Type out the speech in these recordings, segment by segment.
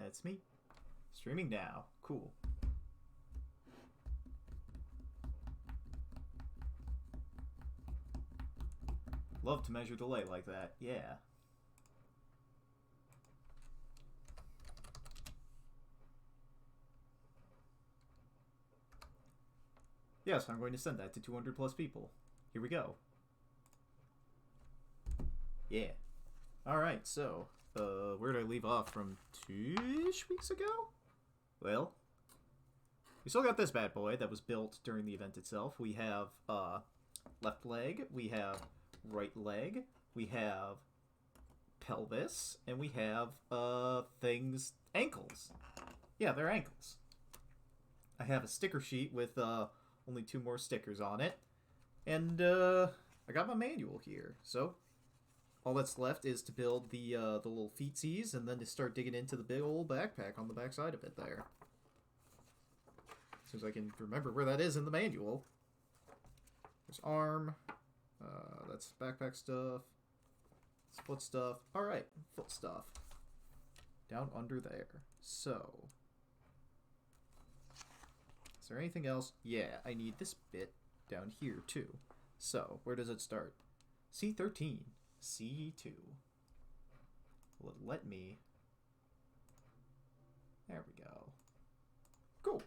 That's me. Streaming now. Cool. Love to measure delay like that. Yeah. Yes, I'm going to send that to 200 plus people. Here we go. Yeah. Alright, so, where did I leave off from 2-ish weeks ago? Well, we still got this bad boy that was built during the event itself. We have, left leg, we have right leg, we have pelvis, and we have, things, ankles. Yeah, they're ankles. I have a sticker sheet with, only 2 more stickers on it. And, I got my manual here, so all that's left is to build the little feetsies and then to start digging into the big old backpack on the backside of it there. As soon as I can remember where that is in the manual. There's arm. That's backpack stuff. It's foot stuff. Alright, foot stuff. Down under there. So, is there anything else? Yeah, I need this bit down here too. So, where does it start? C13. C2. Will it let me? There we go. Cool.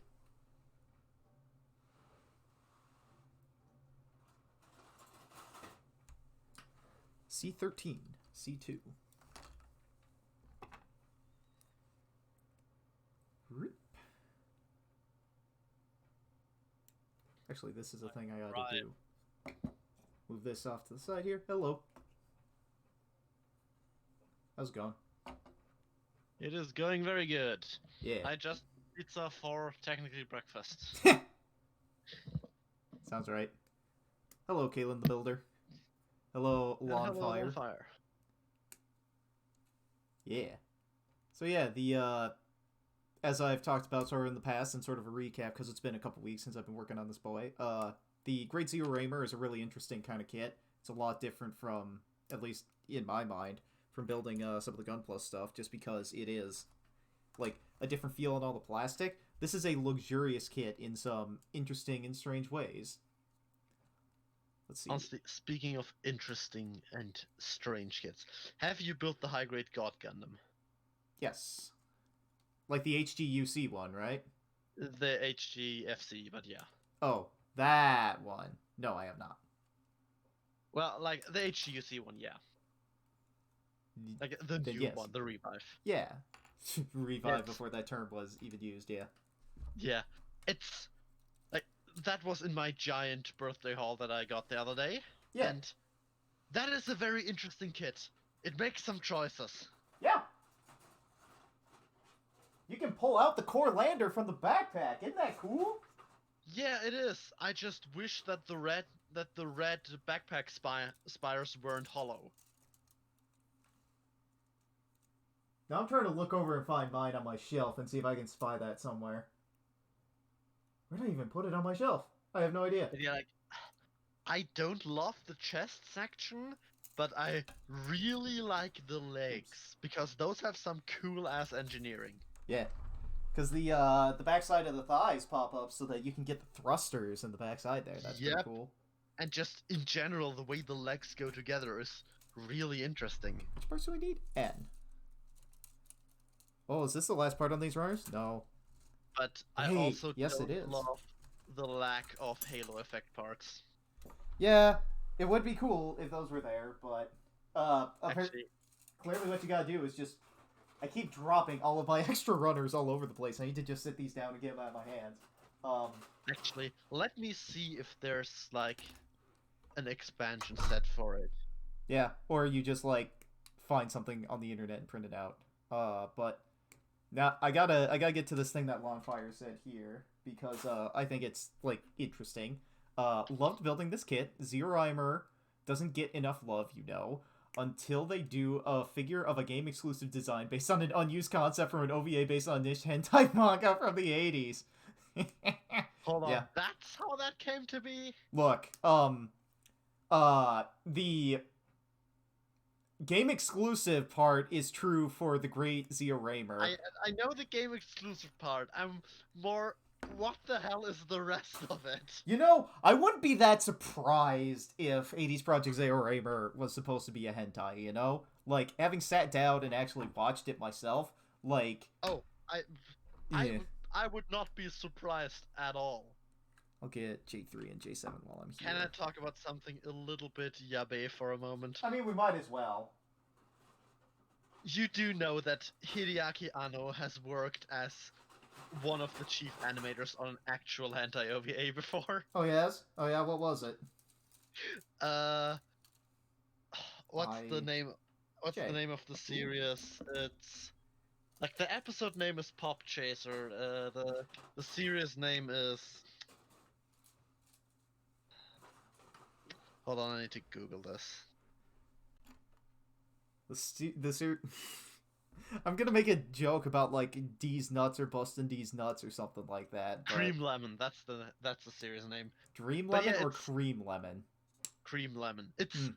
C13. C2. Rip. Actually, this is a thing I gotta do. Move this off to the side here. Hello. How's it going? It is going very good. Yeah. I just pizza for technically breakfast. Sounds right. Hello, Kaylin the Builder. Hello, Lawn Hello, Fire. Fire. Yeah. So yeah, the as I've talked about sort of in the past and sort of a recap because it's been a couple weeks since I've been working on this boy. The Great Zeorymer is a really interesting kind of kit. It's a lot different from, at least in my mind, from building some of the Gun Plus stuff, just because it is like a different feel on all the plastic. This is a luxurious kit in some interesting and strange ways. Let's see. Honestly, speaking of interesting and strange kits, have you built the High Grade God Gundam? Yes. Like the HGUC one, right? The HGFC, but yeah. Oh, that one. No, I have not. Well, like the HGUC one, yeah. Like the Then new yes. one, the Revive. Yeah. Revive Yes. before that term was even used, yeah. Yeah. It's like that was in my giant birthday haul that I got the other day. Yeah. And that is a very interesting kit. It makes some choices. Yeah. You can pull out the core lander from the backpack. Isn't that cool? Yeah, it is. I just wish that the red backpack spires weren't hollow. Now I'm trying to look over and find mine on my shelf and see if I can spy that somewhere. Where did I even put it on my shelf? I have no idea. But yeah, like, I don't love the chest section, but I really like the legs because those have some cool ass engineering. Yeah, because the backside of the thighs pop up so that you can get the thrusters in the backside there. That's pretty cool. And just in general, the way the legs go together is really interesting. Which parts do we need? N. Oh, is this the last part on these runners? No. But I Hey, also yes, don't it is. love the lack of Halo effect parts. Yeah, it would be cool if those were there, but Actually, clearly what you gotta do is just... I keep dropping all of my extra runners all over the place. I need to just sit these down and get them out of my hands. Actually, let me see if there's like an expansion set for it. Yeah, or you just like find something on the internet and print it out. But now I gotta get to this thing that Lawnfire said here because I think it's like interesting. Loved building this kit. Zeorymer doesn't get enough love, you know, until they do a figure of a game exclusive design based on an unused concept from an OVA based on niche hentai manga from the 80s. Hold on, Yeah. that's how that came to be? Look, the game exclusive part is true for the great Zeorymer. I know the game exclusive part. I'm more. What the hell is the rest of it? You know, I wouldn't be that surprised if 80s Project Zeorymer was supposed to be a hentai, you know? Like, having sat down and actually watched it myself, like, Oh, I yeah. I would not be surprised at all. I'll get J3 and J7 while I'm Can I here. talk about something a little bit yabe for a moment? I mean, we might as well. You do know that Hideaki Anno has worked as one of the chief animators on an actual hentai OVA before. Oh, yes? Oh, yeah, what was it? Uh, what's the I... name? What's the J. name of the series? It's like the episode name is Pop Chaser. The series name is. Hold on, I need to Google this. I'm gonna make a joke about, like, D's nuts or busting D's nuts or something like that, but... Cream Lemon. That's the series name. Dream But Lemon yeah, or it's Cream Lemon? Cream Lemon. It's Hmm.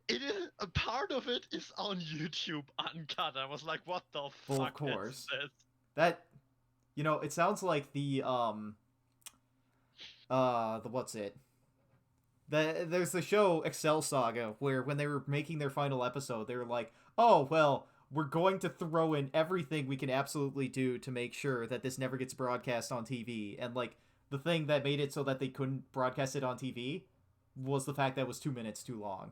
it is a part of it is on YouTube uncut. I was like, what the Well, of fuck is course. this? That... You know, it sounds like the what's it? There's the show Excel Saga, where when they were making their final episode, they were like, oh, well, we're going to throw in everything we can absolutely do to make sure that this never gets broadcast on TV. And, like, the thing that made it so that they couldn't broadcast it on TV was the fact that it was 2 minutes too long.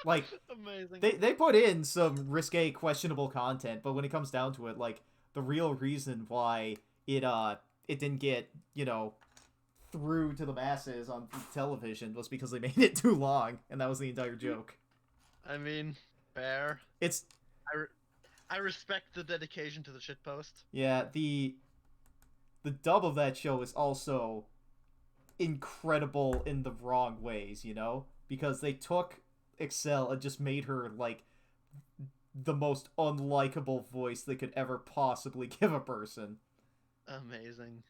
Like, Amazing. they put in some risque, questionable content, but when it comes down to it, like, the real reason why it didn't get, you know, through to the masses on television was because they made it too long, and that was the entire joke. I mean, fair. It's I respect the dedication to the shitpost. yeah, the dub of that show is also incredible in the wrong ways, you know? Because they took Excel and just made her, like, the most unlikable voice they could ever possibly give a person. Amazing.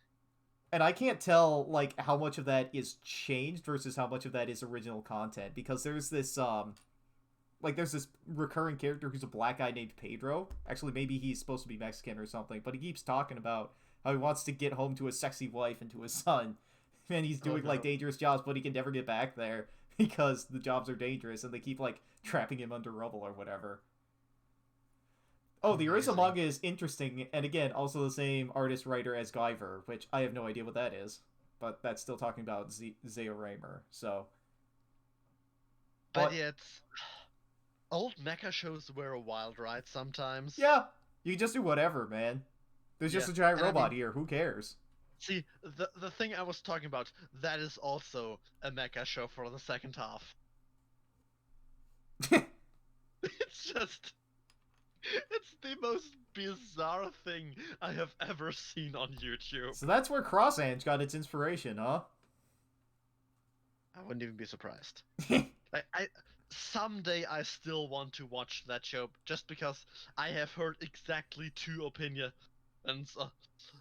And I can't tell, like, how much of that is changed versus how much of that is original content, because there's this there's this recurring character who's a black guy named Pedro. Actually, maybe he's supposed to be Mexican or something, but he keeps talking about how he wants to get home to his sexy wife and to his son. And he's doing, like, dangerous jobs, but he can never get back there because the jobs are dangerous and they keep, like, trapping him under rubble or whatever. Oh, the original Amazing. manga is interesting, and again, also the same artist-writer as Guyver, which I have no idea what that is. But that's still talking about Zeorymer, so... But yeah, it's old mecha shows were a wild ride sometimes. Yeah, you can just do whatever, man. There's just Yeah, a giant and I robot mean, here, who cares? see, the thing I was talking about, that is also a mecha show for the second half. It's just, it's the most bizarre thing I have ever seen on YouTube. So that's where Cross-Ange got its inspiration, huh? I wouldn't even be surprised. I someday I still want to watch that show just because I have heard exactly two opinions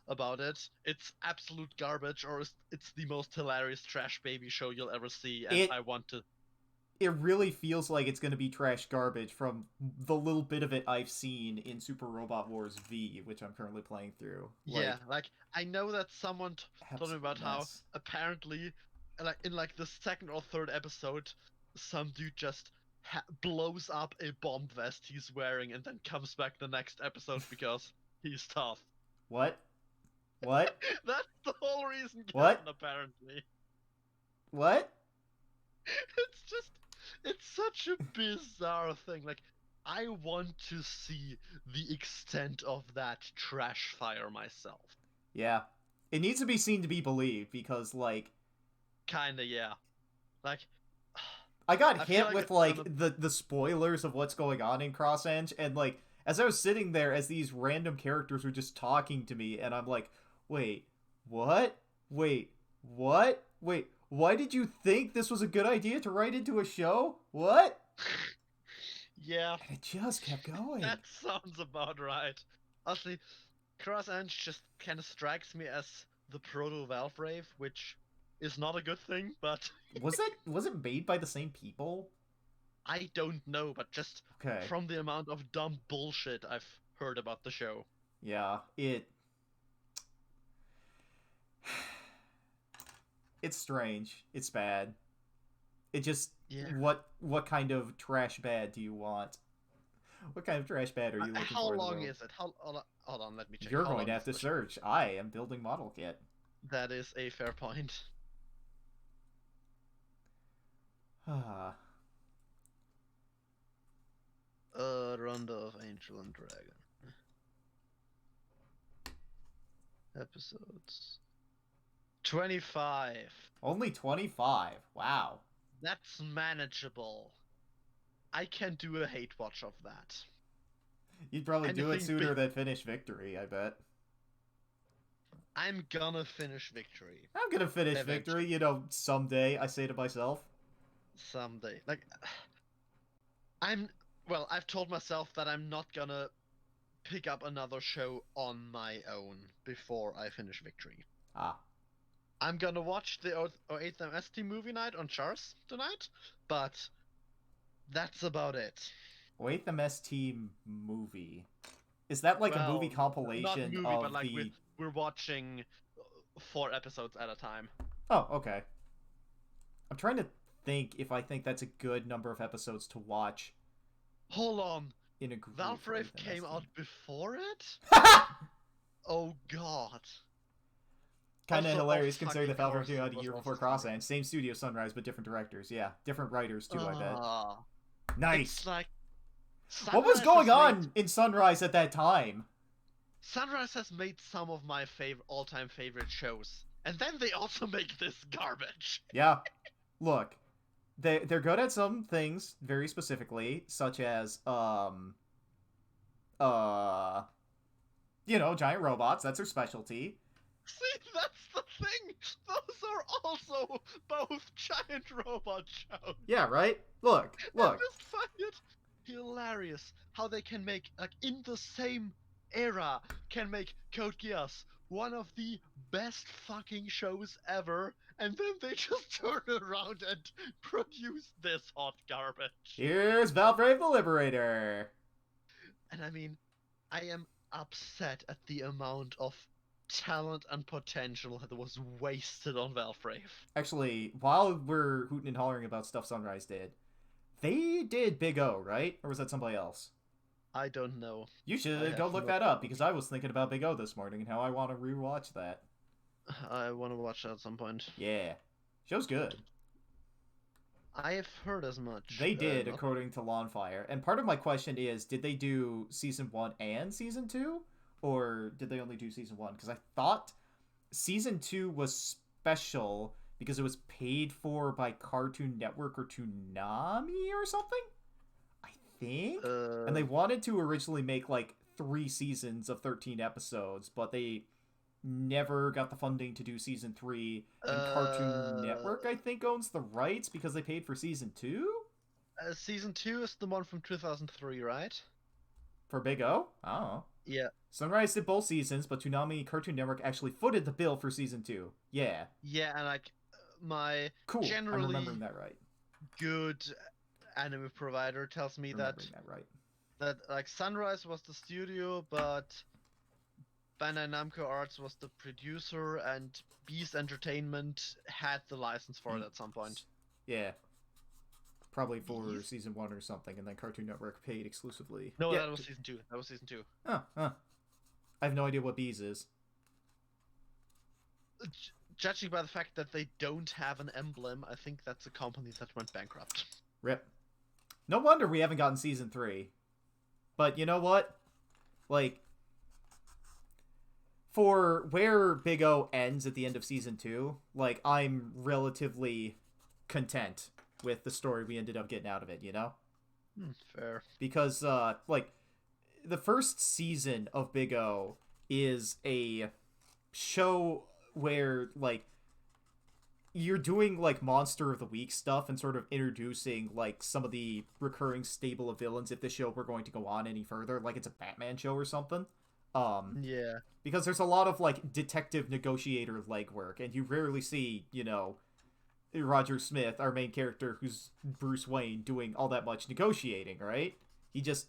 about it. It's absolute garbage, or it's the most hilarious trash baby show you'll ever see, and It I want to. it really feels like it's going to be trash garbage from the little bit of it I've seen in Super Robot Wars V, which I'm currently playing through. Yeah, like I know that someone told me Absolute about how mess. apparently, like in like the second or third episode, some dude just blows up a bomb vest he's wearing and then comes back the next episode because he's tough. What? What? That's the whole reason What? given, apparently. What? It's just, it's such a bizarre thing. Like, I want to see the extent of that trash fire myself. Yeah. It needs to be seen to be believed because, like, Kinda, yeah. Like, I got I feel hit like with, it's like, gonna. the spoilers of what's going on in Cross-Ange, and, like, as I was sitting there, as these random characters were just talking to me, and I'm like, wait, what? Wait, what? Wait, why did you think this was a good idea to write into a show? What? Yeah, And it just kept going. that sounds about right. Honestly, Cross Ange just kind of strikes me as the proto Valve Rave, which is not a good thing, but Was it made by the same people? I don't know, but just Okay. from the amount of dumb bullshit I've heard about the show. Yeah, it's strange. It's bad. It just Yeah. what kind of trash bad do you want? What kind of trash bad are you looking How for in the long world? is it? Hold on, let me check. You're How going to long have is to the show? search. I am building model kit. That is a fair point. Ah, Rondo of Angel and Dragon. Episodes. 25. only 25. Wow. That's manageable. I can do a hate watch of that. You'd probably do it Anything sooner big. than finish Victory, I bet. I'm gonna finish Victory I'm gonna finish eventually, Victory, someday, I say to myself. someday. Like, I'm. Well, I've told myself that I'm not gonna pick up another show on my own before I finish Victory. Ah. I'm gonna watch the 8th MST movie night on Char's tonight, but that's about it. Wait, the Mess Team movie. Is that like a movie Well, not compilation movie, but of like the... we're watching 4 episodes at a time. Oh, okay. I'm trying to think if I think that's a good number of episodes to watch Hold on, in a group. Valvrave came out before it? Oh god. Kind of Also, hilarious of considering the fucking Valve course, came out it a was year also before Sunrise. Crossland. Same studio, Sunrise, but different directors. Yeah, different writers too, I bet. Nice. It's like What was Sunrise going has on made- in Sunrise at that time? Sunrise has made some of my all-time favorite shows, and then they also make this garbage. Yeah. Look, they're good at some things very specifically, such as giant robots. That's their specialty. See, that's the thing. Those are also both giant robot shows. Yeah, right? Look. I just find it hilarious how they can make, like, in the same era, can make Code Geass one of the best fucking shows ever, and then they just turn around and produce this hot garbage. Here's Valvrave the Liberator. And I mean, I am upset at the amount of talent and potential that was wasted on Valvrave. Actually, while we're hooting and hollering about stuff Sunrise did, they did Big O, right? Or was that somebody else? I don't know. You should go look that up, because I was thinking about Big O this morning and how I want to rewatch that. I want to watch that at some point. Yeah. Show's good. I have heard as much. They did, according to Lawnfire. And part of my question is, did they do Season 1 and Season 2? Or did they only do Season 1? Because I thought Season 2 was special because it was paid for by Cartoon Network or Toonami or something? I think? And they wanted to originally make, 3 seasons of 13 episodes, but they never got the funding to do Season 3, and Cartoon Network, I think, owns the rights because they paid for Season 2? Season 2 is the one from 2003, right? For Big O? Oh. Yeah. Sunrise did both seasons, but Toonami Cartoon Network actually footed the bill for Season 2. Yeah. Yeah, and my cool. generally I'm remembering that right. good anime provider tells me that Sunrise was the studio, but Bandai Namco Arts was the producer, and Beast Entertainment had the license for it at some point. Yeah. Probably for Season 1 or something, and then Cartoon Network paid exclusively. No, that was Season 2. That was Season 2. Huh. I have no idea what Bees is. Judging by the fact that they don't have an emblem, I think that's a company that went bankrupt. Rip. No wonder we haven't gotten Season 3. But you know what? For where Big O ends at the end of Season 2, I'm relatively content with the story we ended up getting out of it, you know? Fair. Because, the first season of Big O is a show where, you're doing, Monster of the Week stuff and sort of introducing, some of the recurring stable of villains if the show were going to go on any further. Like, it's a Batman show or something. Yeah. Because there's a lot of like detective negotiator legwork, and you rarely see, Roger Smith, our main character, who's Bruce Wayne, doing all that much negotiating, right? He just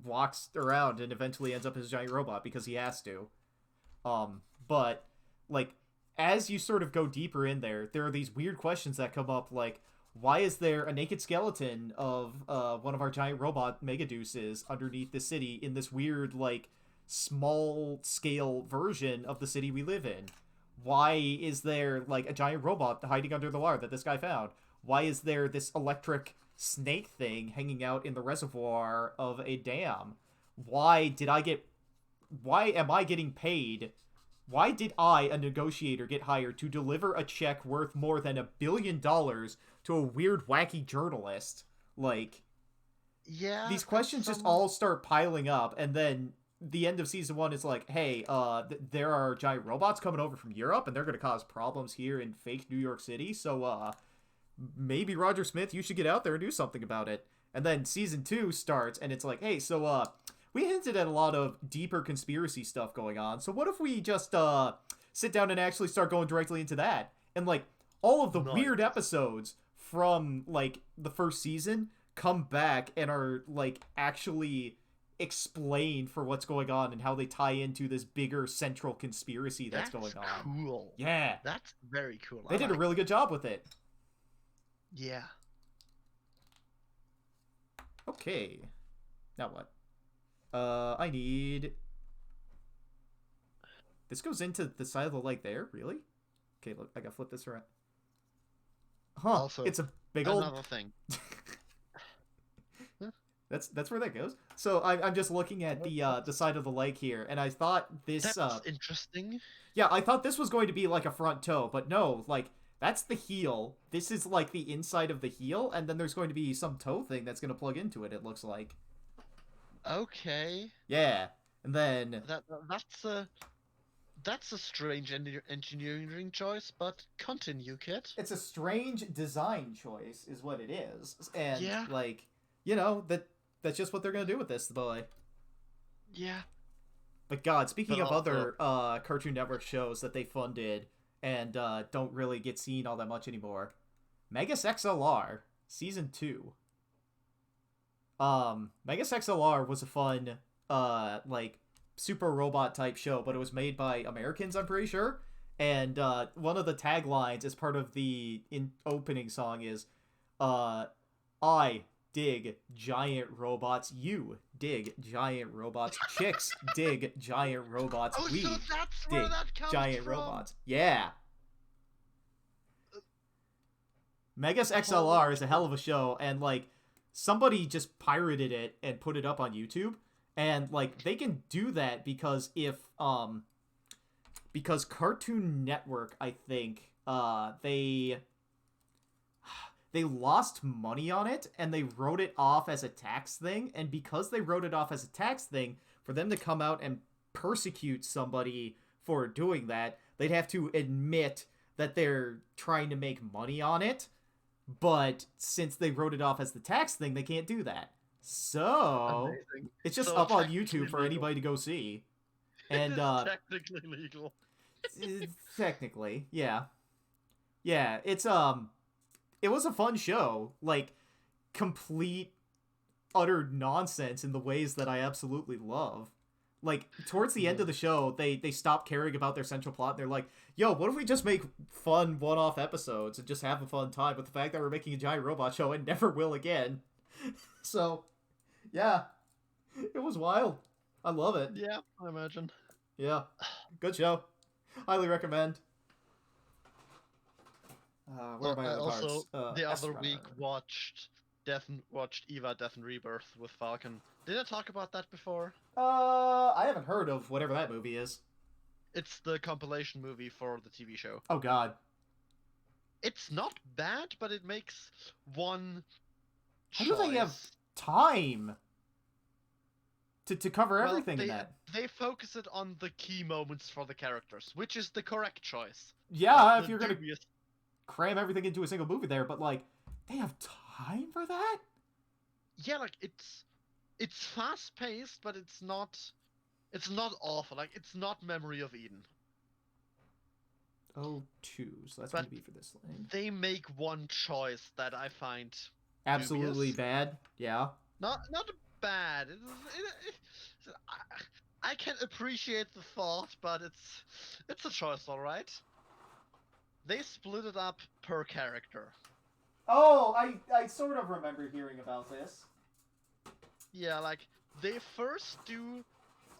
walks around and eventually ends up as a giant robot because he has to. But like as you sort of go deeper in there, there are these weird questions that come up, like why is there a naked skeleton of one of our giant robot Megaduces underneath the city in this weird like small scale version of the city we live in? Why is there like a giant robot hiding under the water that this guy found? Why is there this electric snake thing hanging out in the reservoir of a dam? Why did I get why am I getting paid? Why did I, a negotiator, get hired to deliver a check worth more than $1 billion to a weird, wacky journalist? Like, Yeah, these and questions just all start piling up, and then the end of season one is like, hey, there are giant robots coming over from Europe, and they're going to cause problems here in fake New York City, so, maybe Roger Smith, you should get out there and do something about it. And then season two starts, and it's like, hey, so, we hinted at a lot of deeper conspiracy stuff going on, so what if we just, sit down and actually start going directly into that? And, like, all of the Nice. weird episodes from, like, the first season come back and are, like, actually explained for what's going on and how they tie into this bigger central conspiracy that's going on. Cool. Yeah. That's very cool. They did a really good job with it. Yeah. Okay. Now what? I need... This goes into the side of the lake there? Really? Okay, look, I gotta flip this around. Huh, Also, it's a big another old... thing. That's where that goes. So I'm just looking at the side of the lake here, and I thought this... That's interesting. Yeah, I thought this was going to be like a front toe, but no, like, that's the heel. This is like the inside of the heel, and then there's going to be some toe thing that's going to plug into it, it looks like. Okay. Yeah, and then... That's a strange engineering choice, but continue, kid. It's a strange design choice, is what it is. And, Yeah. like, that's just what they're going to do with this, boy. Yeah. But God, speaking But of also- other Cartoon Network shows that they funded and don't really get seen all that much anymore, Megas XLR Season 2. Megas XLR was a fun, like, super robot type show, but it was made by Americans, I'm pretty sure. And one of the taglines as part of the opening song is, I dig giant robots, you dig giant robots, chicks dig giant robots, Oh, we so that's where dig that comes giant from. robots. Yeah. Megas XLR is a hell of a show, and like somebody just pirated it and put it up on YouTube, and like they can do that because because Cartoon Network, I think, they lost money on it and they wrote it off as a tax thing, and because they wrote it off as a tax thing, for them to come out and persecute somebody for doing that, they'd have to admit that they're trying to make money on it. But since they wrote it off as the tax thing, they can't do that. So Amazing. it's just So up on technically YouTube for legal. anybody to go see. And It's technically legal. technically, yeah. Yeah, it was a fun show. Like, complete utter nonsense in the ways that I absolutely love. Like, towards the end of the show, they stop caring about their central plot, and they're like, yo, what if we just make fun one-off episodes and just have a fun time with the fact that we're making a giant robot show and never will again? So, yeah. It was wild. I love it. Yeah, I imagine. Yeah. Good show. Highly recommend. Where are my other Also, parts? the other Estra. week watched Eva Death and Rebirth with Falcon. Did I talk about that before? I haven't heard of whatever that movie is. It's the compilation movie for the TV show. Oh God. It's not bad, but it makes one How do they have choice. time to cover Well, everything in that? They focus it on the key moments for the characters, which is the correct choice. Yeah, But if the you're gonna dubious- cram everything into a single movie there, but like, they have time for that? Yeah, like it's fast paced, but it's not It's not awful. Like it's not Memory of Eden, Oh, two. So that's going but to be for this lane. they make one choice that I find Absolutely dubious. bad. Yeah. Not bad. I can appreciate the thought, but it's a choice, all right. They split it up per character. Oh, I sort of remember hearing about this. Yeah, like they first do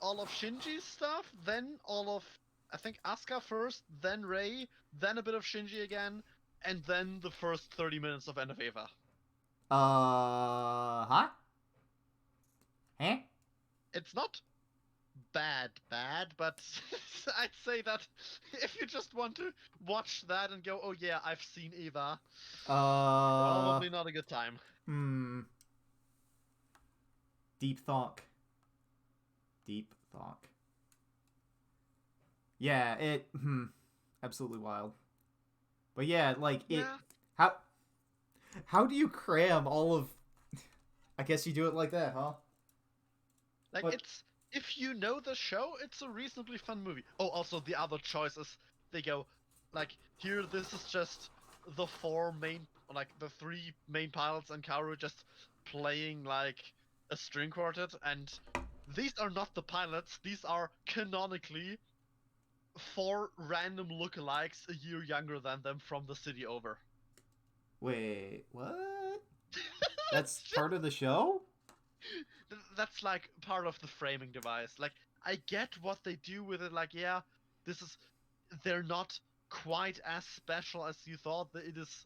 all of Shinji's stuff, then all of I think Asuka first, then Rei, then a bit of Shinji again, and then the first 30 minutes of End of Eva. Huh? Huh? It's not bad, but I'd say that if you just want to watch that and go, oh yeah, I've seen Eva, Uh, probably not a good time. hmm. Deep thought. Deep thought. Yeah, absolutely wild. But yeah, like it. Yeah, How how do you cram all of? I guess you do it like that, huh? like But it's if you know the show, it's a reasonably fun movie. Oh, also the other choices they go like here. This is just the the three main pilots and Kaoru just playing like a string quartet, and these are not the pilots. These are canonically four random lookalikes a year younger than them from the city over. wait, what? That's It's part of the show? that's like part of the framing device. Like I get what they do with it. Like yeah, this is they're not quite as special as you thought. It is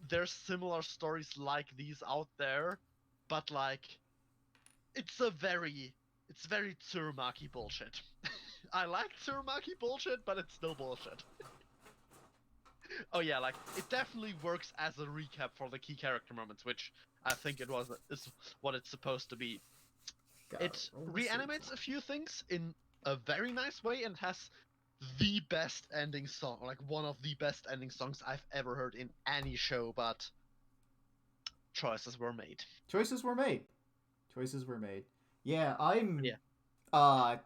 there's similar stories like these out there, but like it's very Tsurumaki bullshit. I like Tsurumaki bullshit, but it's still bullshit. Oh yeah, like it definitely works as a recap for the key character moments, which I think it was is what it's supposed to be. Gotta It roll a save reanimates point. a few things in a very nice way and has the best ending song, like one of the best ending songs I've ever heard in any show, but choices were made. Choices were made. Choices were made. Yeah, I'm. Yeah. Uh,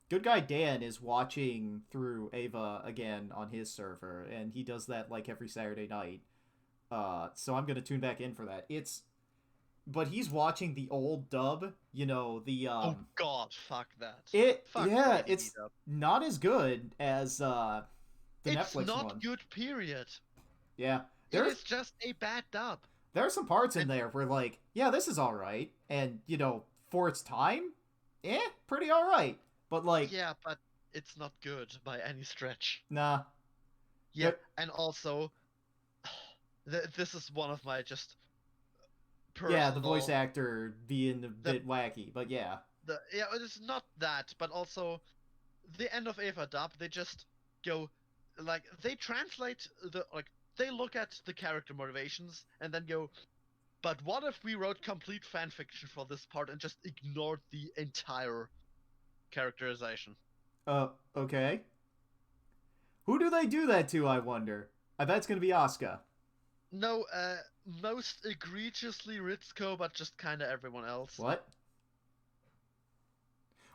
Good guy Dan is watching through Ava again on his server, and he does that like every Saturday night. So I'm gonna tune back in for that. But he's watching the old dub. You know the Oh god, fuck that. It Fuck the yeah, ADD it's dub. not as good as the It's Netflix not one. good, period. Yeah, It there's is just a bad dub. there are some parts in And there where like, yeah, this is all right, and for its time, pretty all right. But like, yeah, but it's not good by any stretch. nah, Yeah, good. and also, this is one of my just Yeah, the voice personal actor being a the bit wacky, but yeah. yeah, it's not that, but also the end of Ava dub, they just go like they translate they look at the character motivations and then go, but what if we wrote complete fan fiction for this part and just ignored the entire characterization? Okay. Who do they do that to? I wonder. I bet it's gonna be Asuka. No, most egregiously Ritsuko, but just kind of everyone else. What?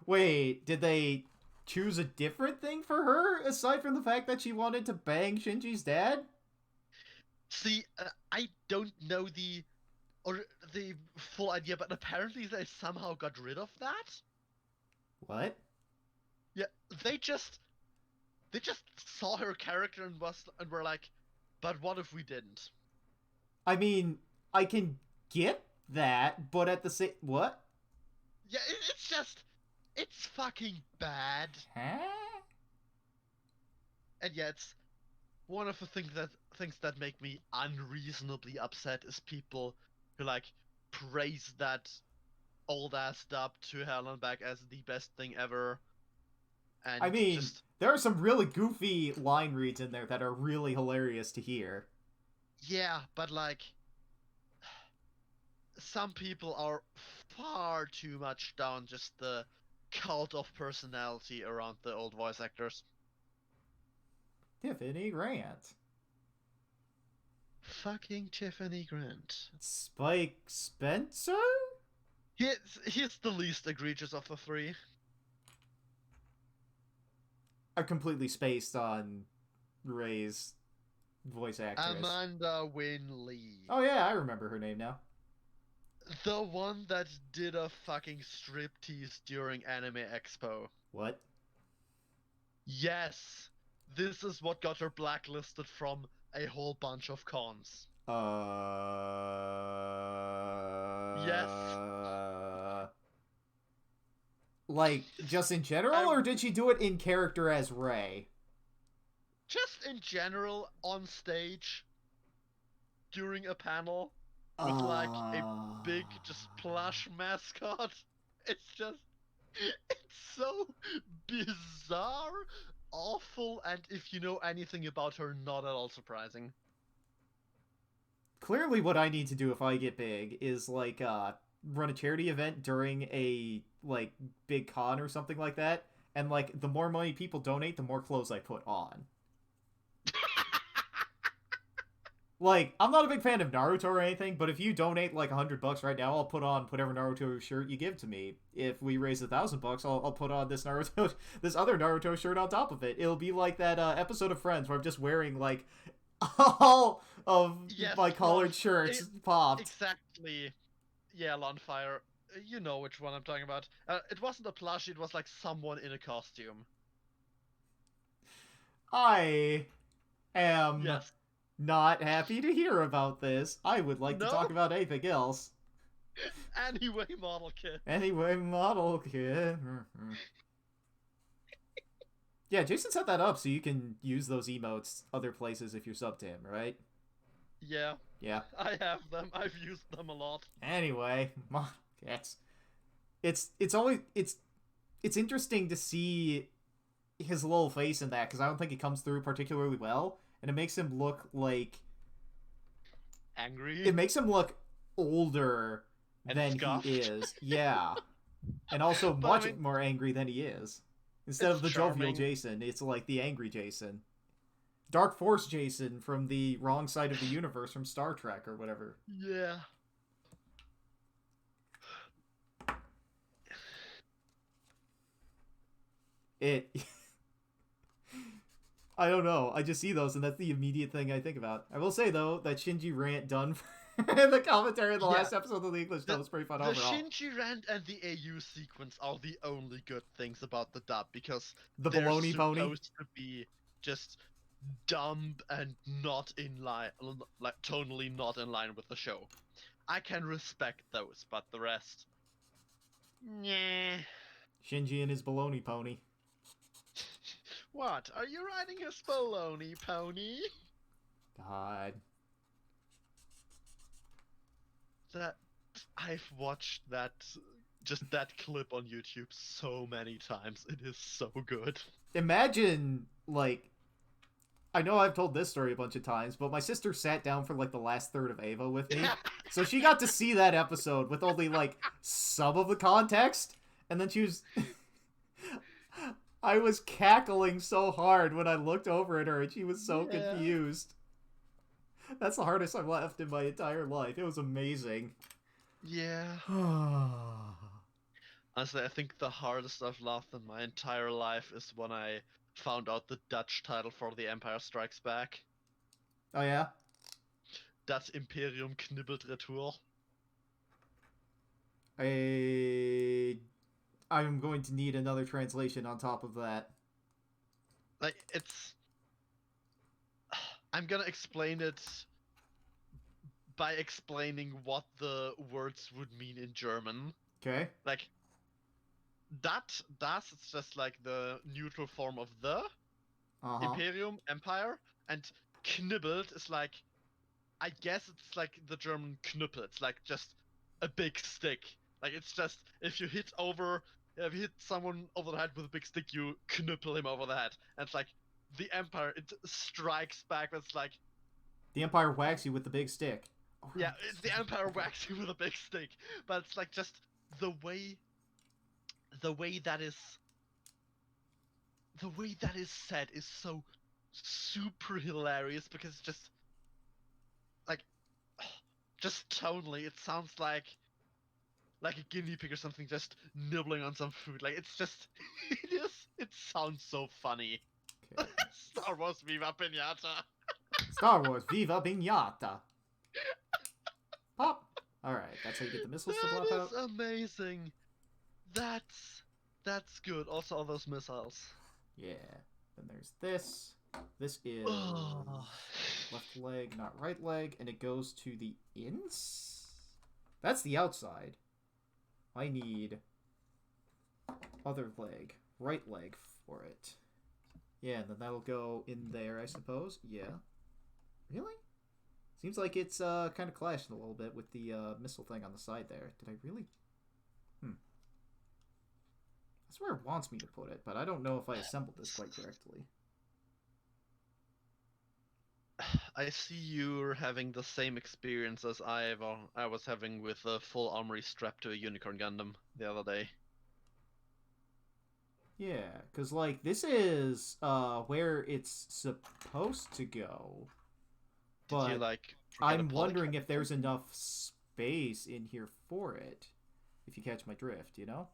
Wait, did they choose a different thing for her aside from the fact that she wanted to bang Shinji's dad? See, I don't know or the full idea, but apparently they somehow got rid of that. What? Yeah, they just they just saw her character and were like, but what if we didn't? I mean, I can get that, but at the same what? Yeah, it's just it's fucking bad. Huh? And yeah, it's one of the things that make me unreasonably upset is people who like praise that old ass dub to hell and back as the best thing ever, I and mean, just there are some really goofy line reads in there that are really hilarious to hear. yeah, but like some people are far too much down just the cult of personality around the old voice actors. Tiffany Grant. Fucking Tiffany Grant. Spike Spencer? He's the least egregious of the three. I completely spaced on Ray's voice actress. Amanda Wynn Lee. Oh yeah, I remember her name now. The one that did a fucking striptease during Anime Expo. What? Yes! This is what got her blacklisted from a whole bunch of cons. Yes. Like, just in general, I'm or did she do it in character as Ray? just in general on stage during a panel with like a Uh... big just plush mascot. It's just it's so bizarre, awful, and if you know anything about her, not at all surprising. Clearly, what I need to do if I get big is, like, run a charity event during a, like, big con or something like that, and, like, the more money people donate, the more clothes I put on. Like, I'm not a big fan of Naruto or anything, but if you donate like $100 right now, I'll put on whatever Naruto shirt you give to me. If we raise $1,000, I'll put on this Naruto, this other Naruto shirt on top of it. It'll be like that episode of Friends where I'm just wearing like all of Yes, my collared shirts popped. exactly. Yeah, Lonfire. You know which one I'm talking about. It wasn't a plushie, it was like someone in a costume. I am Yes. not happy to hear about this. I would like to No? talk about anything else. Anyway, model kit. Anyway, model kit. Yeah, Jason set that up so you can use those emotes other places if you're sub to him, right? Yeah, Yeah. I have them. I've used them a lot. Anyway, it's always it's interesting to see his little face in that because I don't think it comes through particularly well, and it makes him look like Angry it makes him look older and than he scuffed. is. Yeah, and also But I much mean, more angry than he is. Instead it's of the jovial charming. Jason, it's like the angry Jason. Dark Force Jason from the wrong side of the universe from Star Trek or whatever. Yeah. It. I don't know. I just see those, and that's the immediate thing I think about. I will say though that Shinji rant done in the commentary of the Yeah. last episode of the English dub was pretty fun The overall. Shinji rant and the AU sequence are the only good things about the dub because The they're baloney pony. supposed to be just dumb and not in line, like tonally not in line with the show. I can respect those, but the rest, nah. Shinji and his baloney pony. What? Are you riding a Spolony pony? God. That I've watched that just that clip on YouTube so many times. It is so good. Imagine, like, I know I've told this story a bunch of times, but my sister sat down for like the last third of Ava with me. So she got to see that episode with only like some of the context, and then she was I was cackling so hard when I looked over at her and she was so Yeah. confused. That's the hardest I've laughed in my entire life. It was amazing. Yeah. Honestly, I think the hardest I've laughed in my entire life is when I found out the Dutch title for The Empire Strikes Back. Oh yeah? Das Imperium knibbelt Retour. I'm going to need another translation on top of that. Like, it's... I'm gonna explain it by explaining what the words would mean in German. Okay? Like, das, it's just like the neutral form of the, Uh-huh. Imperium, Empire, and knibbelt is like, I guess it's like the German Knüppel. It's like just a big stick. Like it's just if you hit someone over the head with a big stick, you knüppel him over the head. And it's like the Empire, it strikes back. It's like The Empire whacks you with the big stick. yeah, the Empire whacks you with a big stick. But it's like just the way that is said is so super hilarious because it's just like just tonally it sounds like a guinea pig or something just nibbling on some food. Like it's just it is It sounds so funny. Okay. Star Wars Viva Pinata. Star Wars Viva Pinata. Pop. Alright, that's how you get the missiles to That blop is out. amazing. That's good. Also, all those missiles. Yeah. Then there's this. This is Oh. left leg, not right leg, and it goes to the ins? That's the outside. I need other leg, right leg for it. Yeah, and then that'll go in there, I suppose. Yeah. Really? Seems like it's kind of clashing a little bit with the missile thing on the side there. Did I really? That's where it wants me to put it, but I don't know if I assembled this quite correctly. I see you're having the same experience as I was having with a full armory strapped to a Unicorn Gundam the other day. Yeah, because, like, this is where it's supposed to go. Did you But like forget a I'm wondering polycap? if there's enough space in here for it. If you catch my drift, you know?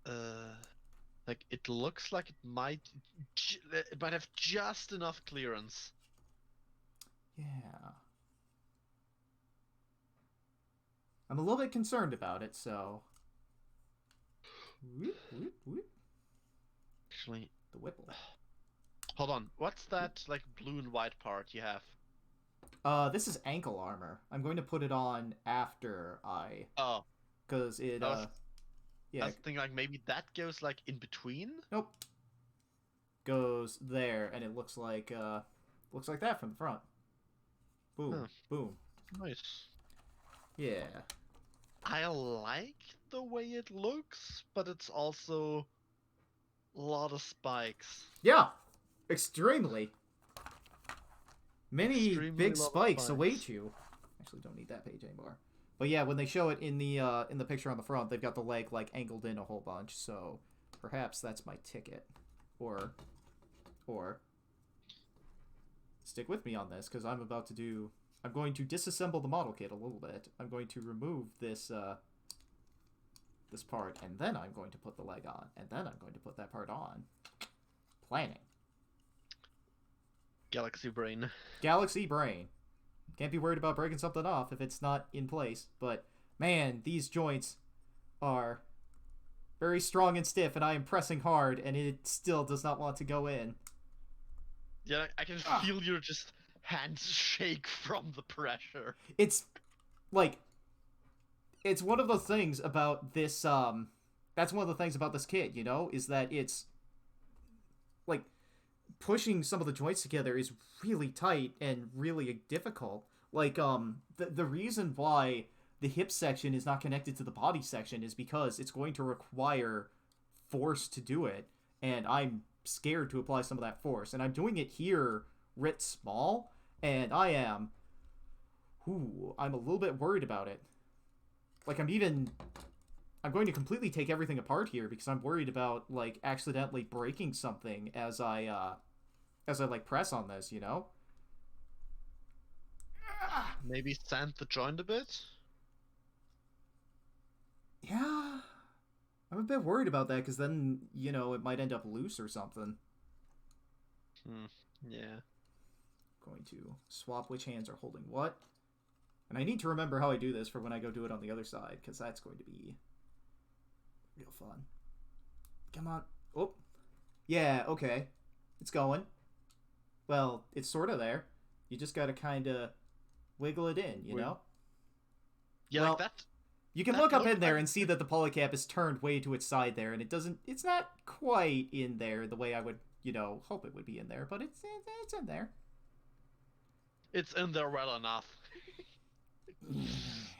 Uh, like it looks like it might have just enough clearance. Yeah. I'm a little bit concerned about it, so... Whoop, whoop, whoop. Actually, The Whipple. hold on. What's that like blue and white part you have? This is ankle armor. I'm going to put it on after I... Oh, Because it, I was, I yeah. was thinking like maybe that goes like in between. Nope. Goes there, and it looks like that from the front. Boom. Huh. Boom. Nice. Yeah. I like the way it looks, but it's also a lot of spikes. Yeah. Extremely. Many Extremely big lot of spikes await you. Actually, don't need that page anymore. But yeah, when they show it in the picture on the front, they've got the leg like angled in a whole bunch. So perhaps that's my ticket, or stick with me on this because I'm about to do. I'm going to disassemble the model kit a little bit. I'm going to remove this this part, and then I'm going to put the leg on, and then I'm going to put that part on. Planning. Galaxy brain. Galaxy brain. Can't be worried about breaking something off if it's not in place. But, man, these joints are very strong and stiff, and I am pressing hard, and it still does not want to go in. Yeah, I can feel your just hands shake from the pressure. It's, like, it's one of the things about this, that's one of the things about this kit, you know, is that it's, like, pushing some of the joints together is really tight and really difficult. Like, the reason why the hip section is not connected to the body section is because it's going to require force to do it, and I'm scared to apply some of that force. And I'm doing it here writ small, and I'm a little bit worried about it. Like, I'm going to completely take everything apart here because I'm worried about, like, accidentally breaking something as I like press on this, you know? Maybe sand the joint a bit? Yeah. I'm a bit worried about that because then, you know, it might end up loose or something. Yeah. Going to swap which hands are holding what. And I need to remember how I do this for when I go do it on the other side, because that's going to be real fun. Come on. Oh. Yeah, okay. It's going. Well, it's sort of there. You just got to kind of wiggle it in, you know? Yeah, well, like that. You can that look up looked in there like- and see that the polycap is turned way to its side there, and it's not quite in there the way I would, you know, hope it would be in there, but it's in there. It's in there well enough.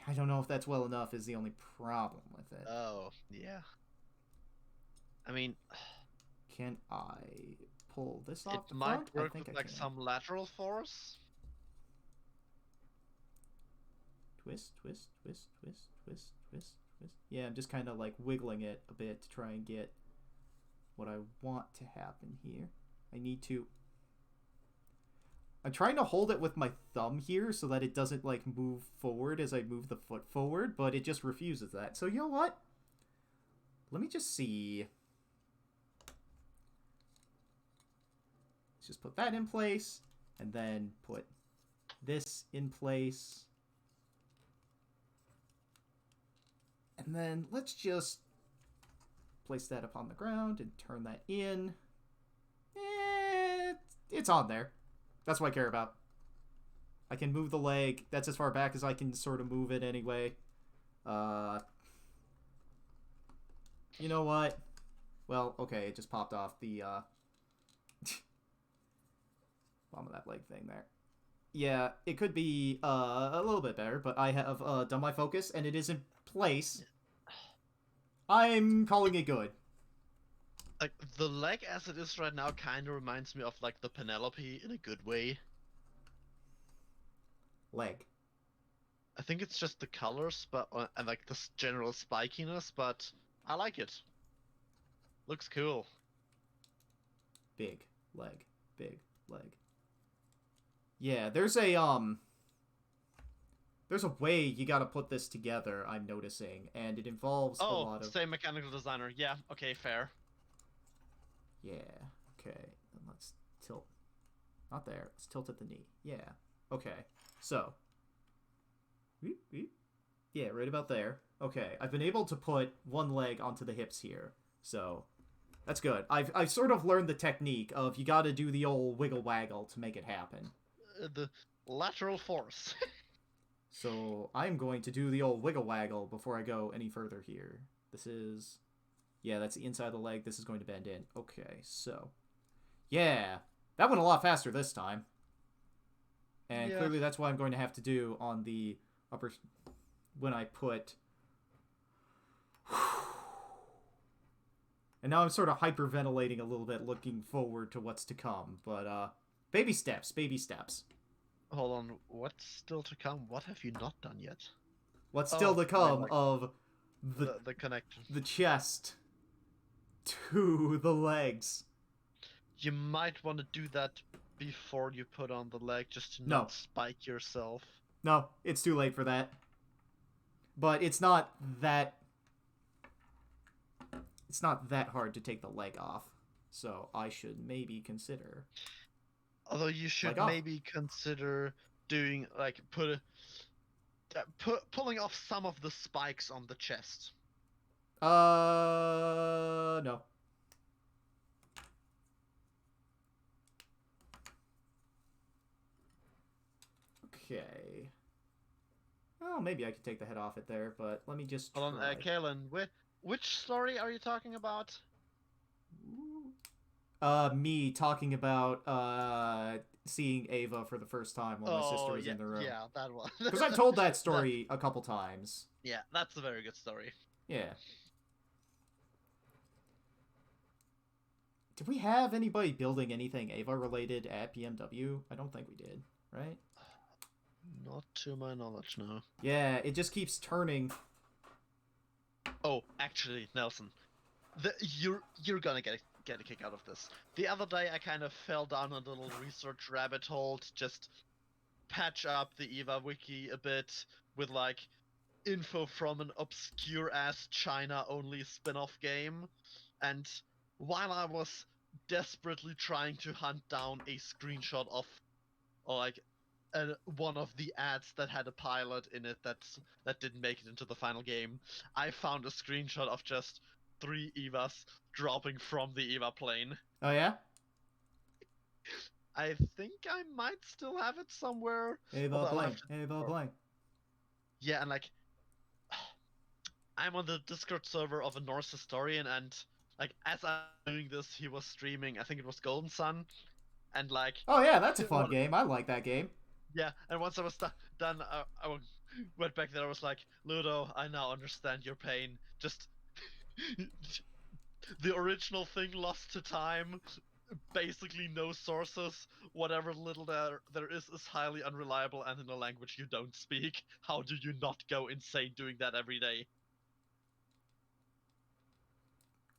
I don't know if that's well enough is the only problem with it. Oh, yeah. I mean, Can I pull this off it the might front? work I think with I like can. some lateral force. Twist, twist, twist, twist, twist, twist, twist. Yeah, I'm just kind of like wiggling it a bit to try and get what I want to happen here. I need to... I'm trying to hold it with my thumb here so that it doesn't like move forward as I move the foot forward, but it just refuses that. So you know what? Let me just see. Let's just put that in place, and then put this in place. And then let's just place that upon the ground and turn that in. It's on there. That's what I care about. I can move the leg. That's as far back as I can sort of move it anyway. You know what? Well, okay, it just popped off the bottom of that leg thing there. Yeah, it could be a little bit better, but I have done my focus and it is in place. I'm calling it good. Like, the leg as it is right now kind of reminds me of, like, the Penelope in a good way. Leg. I think it's just the colors, but and, like, the general spikiness, but I like it. Looks cool. Big leg. Big leg. Yeah, there's a way you gotta put this together, I'm noticing, and it involves a lot of... same mechanical designer. Yeah, okay, fair. Yeah, okay. Then let's tilt. Not there. Let's tilt at the knee. Yeah. Okay. So. Yeah, right about there. Okay. I've been able to put one leg onto the hips here. So, that's good. I've sort of learned the technique of you gotta do the old wiggle waggle to make it happen. The lateral force. So, I'm going to do the old wiggle waggle before I go any further here. This is... Yeah, that's the inside of the leg. This is going to bend in. Okay, so... Yeah! That went a lot faster this time. And Yeah. clearly that's what I'm going to have to do on the upper... When I put... And now I'm sort of hyperventilating a little bit, looking forward to what's to come. But, baby steps, baby steps. Hold on, what's still to come? What have you not done yet? What's still to come like, of the connection. the chest to the legs. You might want to do that before you put on the leg, just to No. not spike yourself. No, it's too late for that. But it's not that... It's not that hard to take the leg off. So I should maybe consider... Although you should Leg off. maybe consider doing, like, pulling off some of the spikes on the chest. No. Okay. Well, maybe I could take the head off it there, but let me just try. Hold on, Kalen, which story are you talking about? Me talking about seeing Ava for the first time while my sister was in the room. Yeah, that one. Because I've told that story a couple times. Yeah, that's a very good story. Yeah. Did we have anybody building anything Ava related at BMW? I don't think we did, right? Not to my knowledge, no. Yeah, it just keeps turning. Oh, actually, Nelson, you're gonna get a kick out of this. The other day, I kind of fell down a little research rabbit hole to just patch up the Eva wiki a bit with, like, info from an obscure-ass China-only spin-off game, and while I was desperately trying to hunt down a screenshot of, or like, one of the ads that had a pilot in it that didn't make it into the final game, I found a screenshot of just 3 Evas dropping from the Eva plane. Oh yeah? I think I might still have it somewhere. Ava playing. Ava playing. Yeah, and like, I'm on the Discord server of a Norse historian, and like, as I'm doing this, he was streaming, I think it was Golden Sun, and like... Oh yeah, that's a fun game. I like that game. Yeah, and once I was done, I went back there, I was like, Ludo, I now understand your pain. Just... the original thing lost to time, basically no sources, whatever little there is highly unreliable and in a language you don't speak. How do you not go insane doing that every day?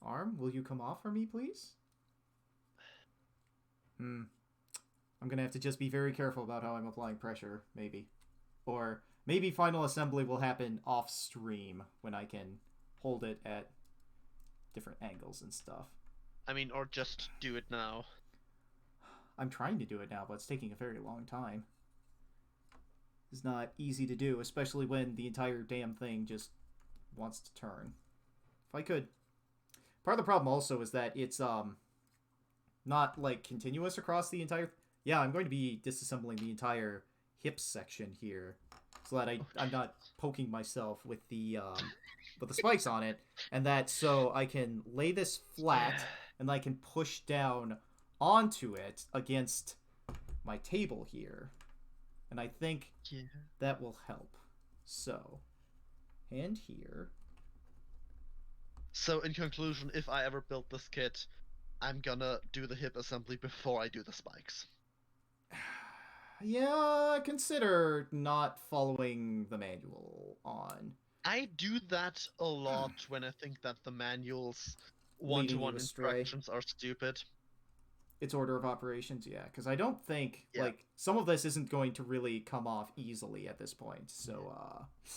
Arm, will you come off for me, please? I'm gonna have to just be very careful about how I'm applying pressure, maybe. Or maybe final assembly will happen off stream when I can hold it at different angles and stuff. I mean, or just do it now. I'm trying to do it now, but it's taking a very long time. It's not easy to do, especially when the entire damn thing just wants to turn. If I could... Part of the problem also is that it's not, like, continuous across the entire... Yeah, I'm going to be disassembling the entire hips section here so that I'm not poking myself with the spikes on it, and that so I can lay this flat and I can push down onto it against my table here. And I think that will help. So, hand here. So, in conclusion, if I ever build this kit, I'm gonna do the hip assembly before I do the spikes. Yeah, consider not following the manual on. I do that a lot when I think that the manual's Leading you one-to-one astray. instructions are stupid. Its order of operations, yeah, because I don't think like some of this isn't going to really come off easily at this point. So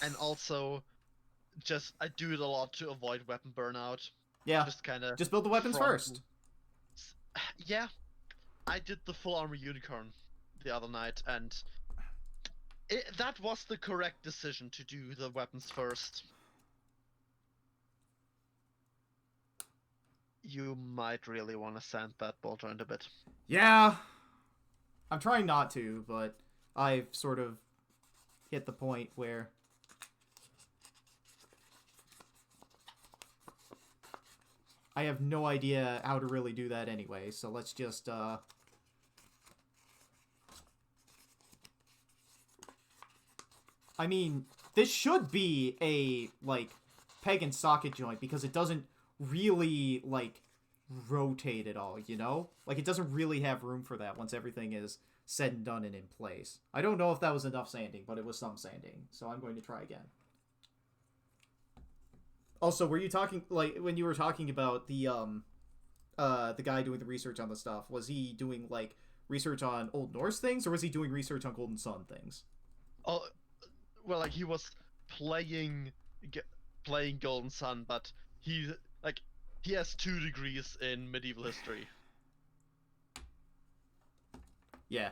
and also just I do it a lot to avoid weapon burnout. Yeah, just build the weapons first. Yeah, I did the full armor unicorn the other night, and that was the correct decision to do the weapons first. You might really want to sand that ball joint a bit. Yeah, I'm trying not to, but I've sort of hit the point where I have no idea how to really do that anyway, so let's just I mean, this should be a, like, peg and socket joint because it doesn't really, like, rotate at all, you know? Like, it doesn't really have room for that once everything is said and done and in place. I don't know if that was enough sanding, but it was some sanding, so I'm going to try again. Also, were you talking, like, when you were talking about the guy doing the research on the stuff, was he doing, like, research on Old Norse things, or was he doing research on Golden Sun things? Oh, well, like, he was playing Golden Sun, but he has 2 degrees in medieval history. Yeah.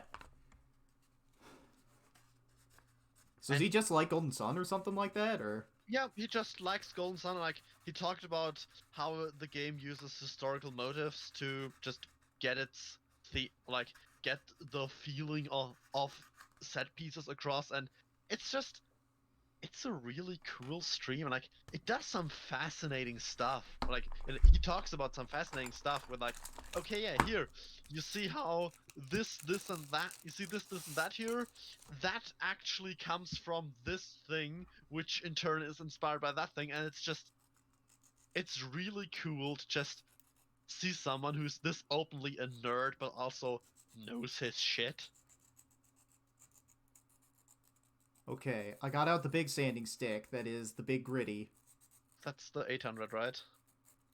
So is he just like Golden Sun or something like that, or? Yeah, he just likes Golden Sun. Like, he talked about how the game uses historical motives to just get get the feeling of set pieces across, and it's a really cool stream, and like it does some fascinating stuff. Like he talks about some fascinating stuff with like, okay, yeah, here you see how this and that, you see this and that here, that actually comes from this thing, which in turn is inspired by that thing, and it's really cool to just see someone who's this openly a nerd but also knows his shit. Okay, I got out the big sanding stick, that is the big gritty. That's the 800, right?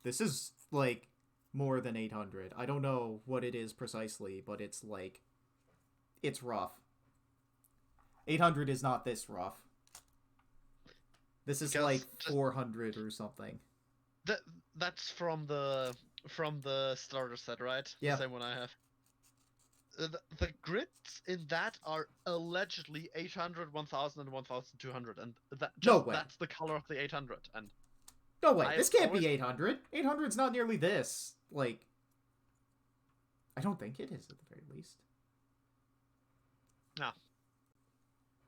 This is, like, more than 800. I don't know what it is precisely, but it's, like, it's rough. 800 is not this rough. This is, like, 400 or something. That's from the starter set, right? Yeah. The same one I have. The grids in that are allegedly 800, 1000, and 1200, and that's the color of the 800. And no way, this can't be 800. 800's not nearly this. Like, I don't think it is at the very least. No.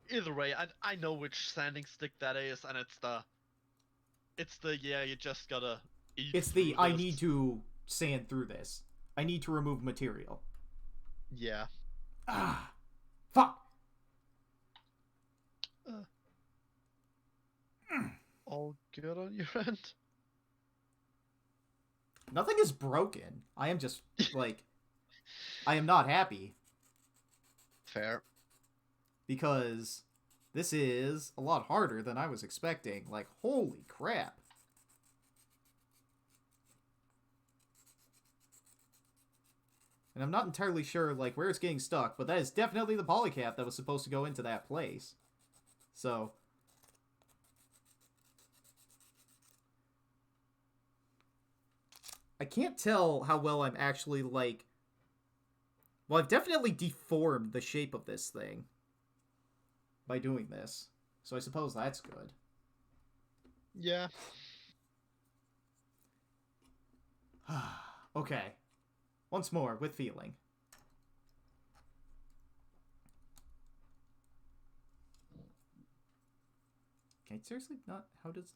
Either way, I know which sanding stick that is, and it's the yeah, you just gotta eat. It's the I need to sand through this. I need to remove material. Yeah. Ah, fuck. All good on your end? Nothing is broken. I am just, like, I am not happy. Fair. Because this is a lot harder than I was expecting. Like, holy crap. And I'm not entirely sure, like, where it's getting stuck, but that is definitely the polycap that was supposed to go into that place. So, I can't tell how well I'm actually, like, Well, I've definitely deformed the shape of this thing by doing this. So I suppose that's good. Yeah. Okay. Once more, with feeling. Okay, seriously? Not... How does...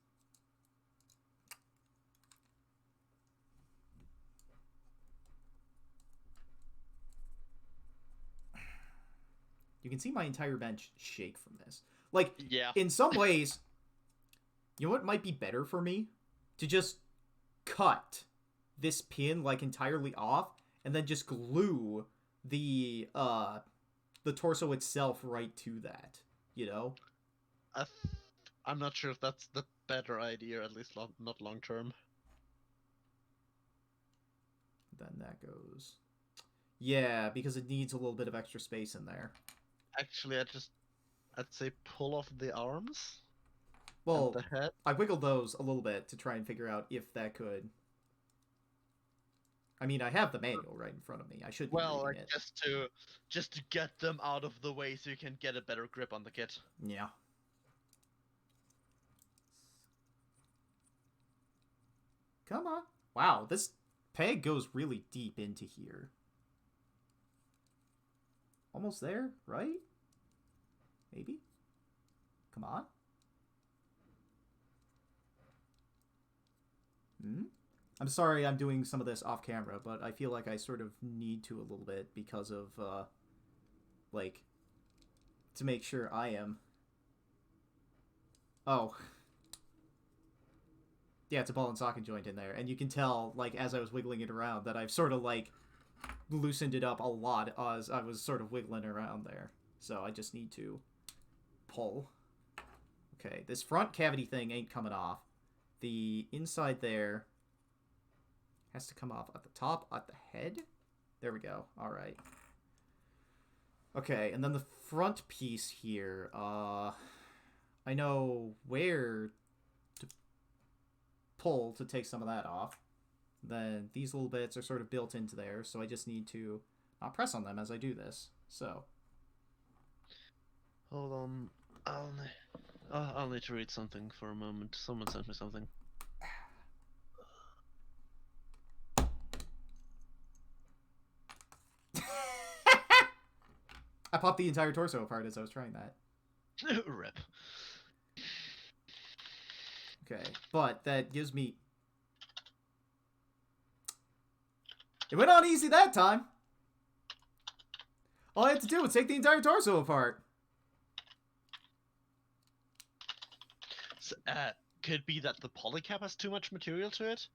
You can see my entire bench shake from this. Like, Yeah. in some ways, you know what might be better for me? To just cut this pin, like, entirely off, and then just glue the torso itself right to that, you know? I th- I'm not sure if that's the better idea, at least not long term. Then that goes... Yeah, because it needs a little bit of extra space in there. Actually, I'd say pull off the arms and Well, the head. I wiggled those a little bit to try and figure out if that could... I mean, I have the manual right in front of me. I should be Well, reading like it. just to get them out of the way so you can get a better grip on the kit. Yeah. Come on. Wow, this peg goes really deep into here. Almost there, right? Maybe? Come on. Hmm? I'm sorry I'm doing some of this off camera, but I feel like I sort of need to a little bit because of, like, to make sure I am... Oh. Yeah, it's a ball and socket joint in there, and you can tell, like, as I was wiggling it around, that I've sort of, like, loosened it up a lot as I was sort of wiggling around there. So I just need to pull. Okay, this front cavity thing ain't coming off. The inside there has to come off at the top, at the head. There we go. All right. Okay, and then the front piece here. I know where to pull to take some of that off. Then these little bits are sort of built into there, so I just need to not press on them as I do this. So. Hold on. I'll need to read something for a moment. Someone sent me something. I popped the entire torso apart as I was trying that. Rip. Okay, but that gives me... It went on easy that time. All I had to do was take the entire torso apart. So, could be that the polycap has too much material to it?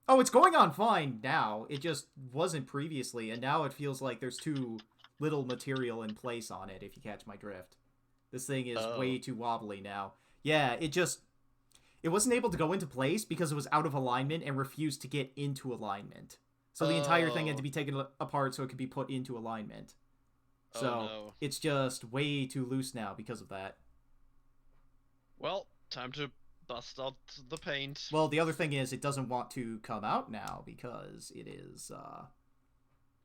Oh, it's going on fine now. It just wasn't previously, and now it feels like there's too little material in place on it, if you catch my drift. This thing is way too wobbly now. Yeah, it wasn't able to go into place because it was out of alignment and refused to get into alignment. So the entire thing had to be taken apart so it could be put into alignment. So no. It's just way too loose now because of that. Well, time to bust out the paint. Well, the other thing is it doesn't want to come out now because it is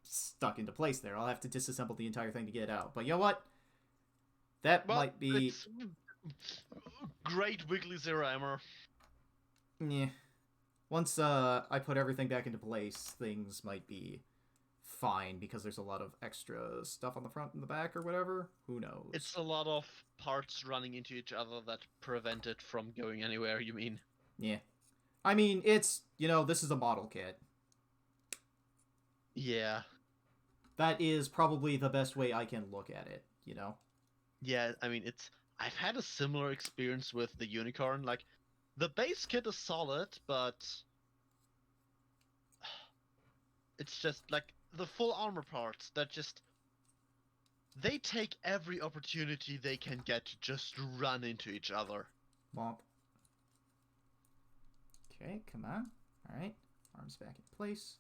stuck into place there. I'll have to disassemble the entire thing to get it out. But you know what? That might be... It's great wiggly Zeorymer. Yeah. Once I put everything back into place, things might be fine because there's a lot of extra stuff on the front and the back or whatever. Who knows? It's a lot of parts running into each other that prevent it from going anywhere, you mean? Yeah. I mean, it's, this is a model kit. Yeah. That is probably the best way I can look at it, Yeah, I mean, I've had a similar experience with the Unicorn. Like, the base kit is solid, but it's just, like, the full armor parts that just... They take every opportunity they can get to just run into each other. Womp. Okay, come on. Alright, arms back in place.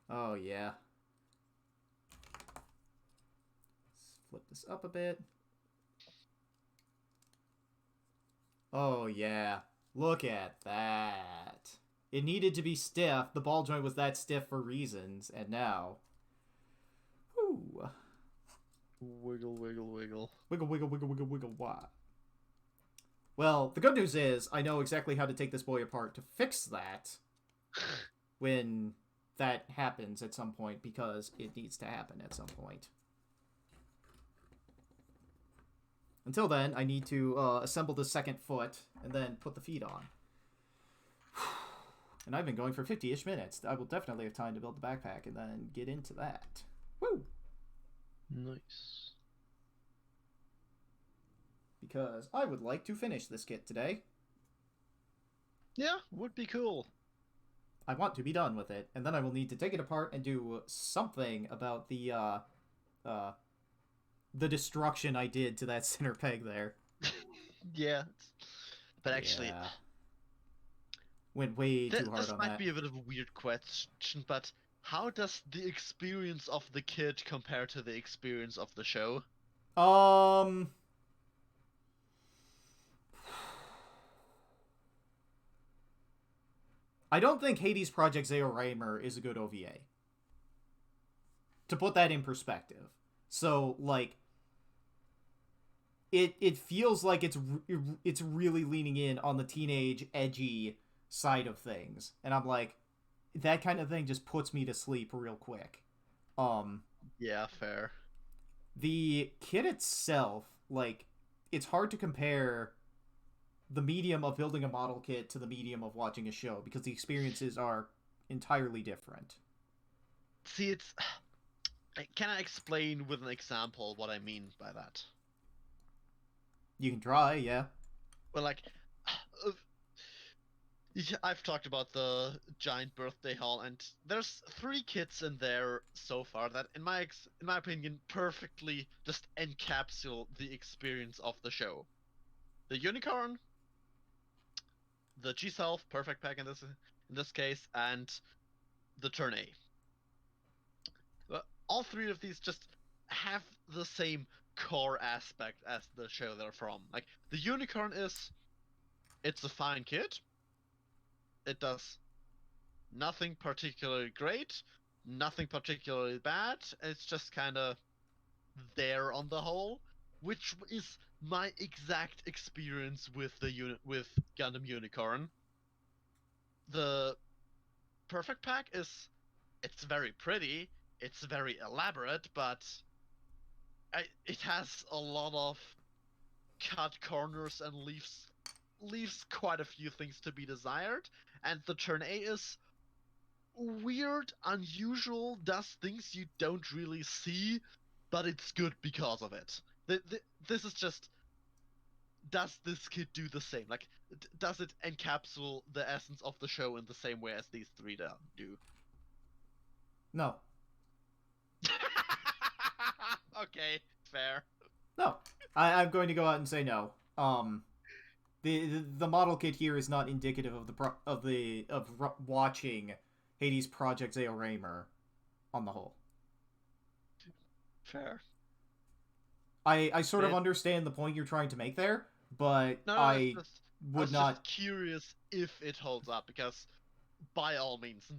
Oh, yeah. Let's flip this up a bit. Oh, yeah. Look at that. It needed to be stiff. The ball joint was that stiff for reasons, and now... Wiggle, wiggle, wiggle. Wiggle, wiggle, wiggle, wiggle, wiggle, what? Well, the good news is I know exactly how to take this boy apart to fix that when that happens at some point, because it needs to happen at some point. Until then, I need to assemble the second foot and then put the feet on. And I've been going for 50-ish minutes. I will definitely have time to build the backpack and then get into that. Woo! Nice. Because I would like to finish this kit today. Yeah, would be cool. I want to be done with it, and then I will need to take it apart and do something about the destruction I did to that center peg there. Yeah. But actually, Yeah. Went way too hard this on might that. be a bit of a weird question, but how does the experience of the kid compare to the experience of the show? I don't think Hades Project Zeorymer is a good OVA. To put that in perspective. So, like, it feels like it's really leaning in on the teenage, edgy side of things. And I'm like, that kind of thing just puts me to sleep real quick. Yeah, fair. The kit itself, like, it's hard to compare the medium of building a model kit to the medium of watching a show, because the experiences are entirely different. See, it's... Can I explain with an example what I mean by that? You can try, yeah. Well, like... I've talked about the giant birthday hall, and there's 3 kits in there so far that, in my opinion, perfectly just encapsulate the experience of the show. The unicorn, the G-Self, perfect pack in this case, and the turn A. All 3 of these just have the same core aspect as the show they're from. Like, the unicorn it's a fine kit. It does nothing particularly great, nothing particularly bad. It's just kind of there on the whole, which is my exact experience with with Gundam Unicorn. The perfect pack it's very pretty, it's very elaborate, but it has a lot of cut corners and leaves quite a few things to be desired. And the turn A is weird, unusual, does things you don't really see, but it's good because of it. This is just, does this kid do the same? Like, does it encapsulate the essence of the show in the same way as these 3 do? No. Okay, fair. No. I'm going to go out and say no. The model kit here is not indicative of watching Hades Project Zeorymer on the whole. Fair. I sort of understand the point you're trying to make there, but No, I was would not. just curious if it holds up, because by all means,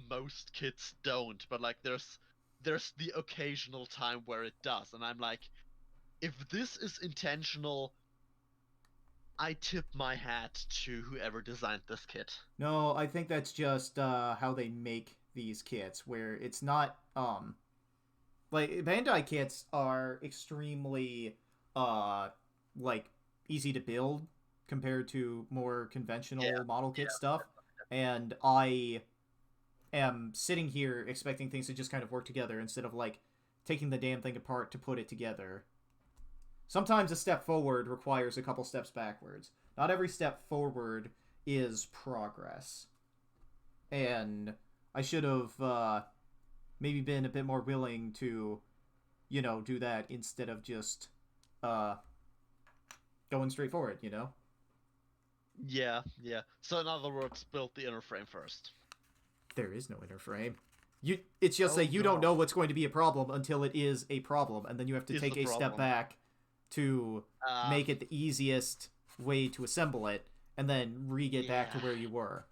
most kits don't. But like, there's the occasional time where it does, and I'm like, if this is intentional, I tip my hat to whoever designed this kit. No, I think that's just how they make these kits, where it's not like Bandai kits are extremely like easy to build compared to more conventional model kit stuff, and I am sitting here expecting things to just kind of work together instead of like taking the damn thing apart to put it together. Sometimes a step forward requires a couple steps backwards. Not every step forward is progress. And I should have maybe been a bit more willing to, do that instead of just going straight forward, Yeah. So in other words, build the inner frame first. There is no inner frame. It's just that you don't know what's going to be a problem until it is a problem, and then you have to take a step back to make it the easiest way to assemble it, and then re-get back to where you were.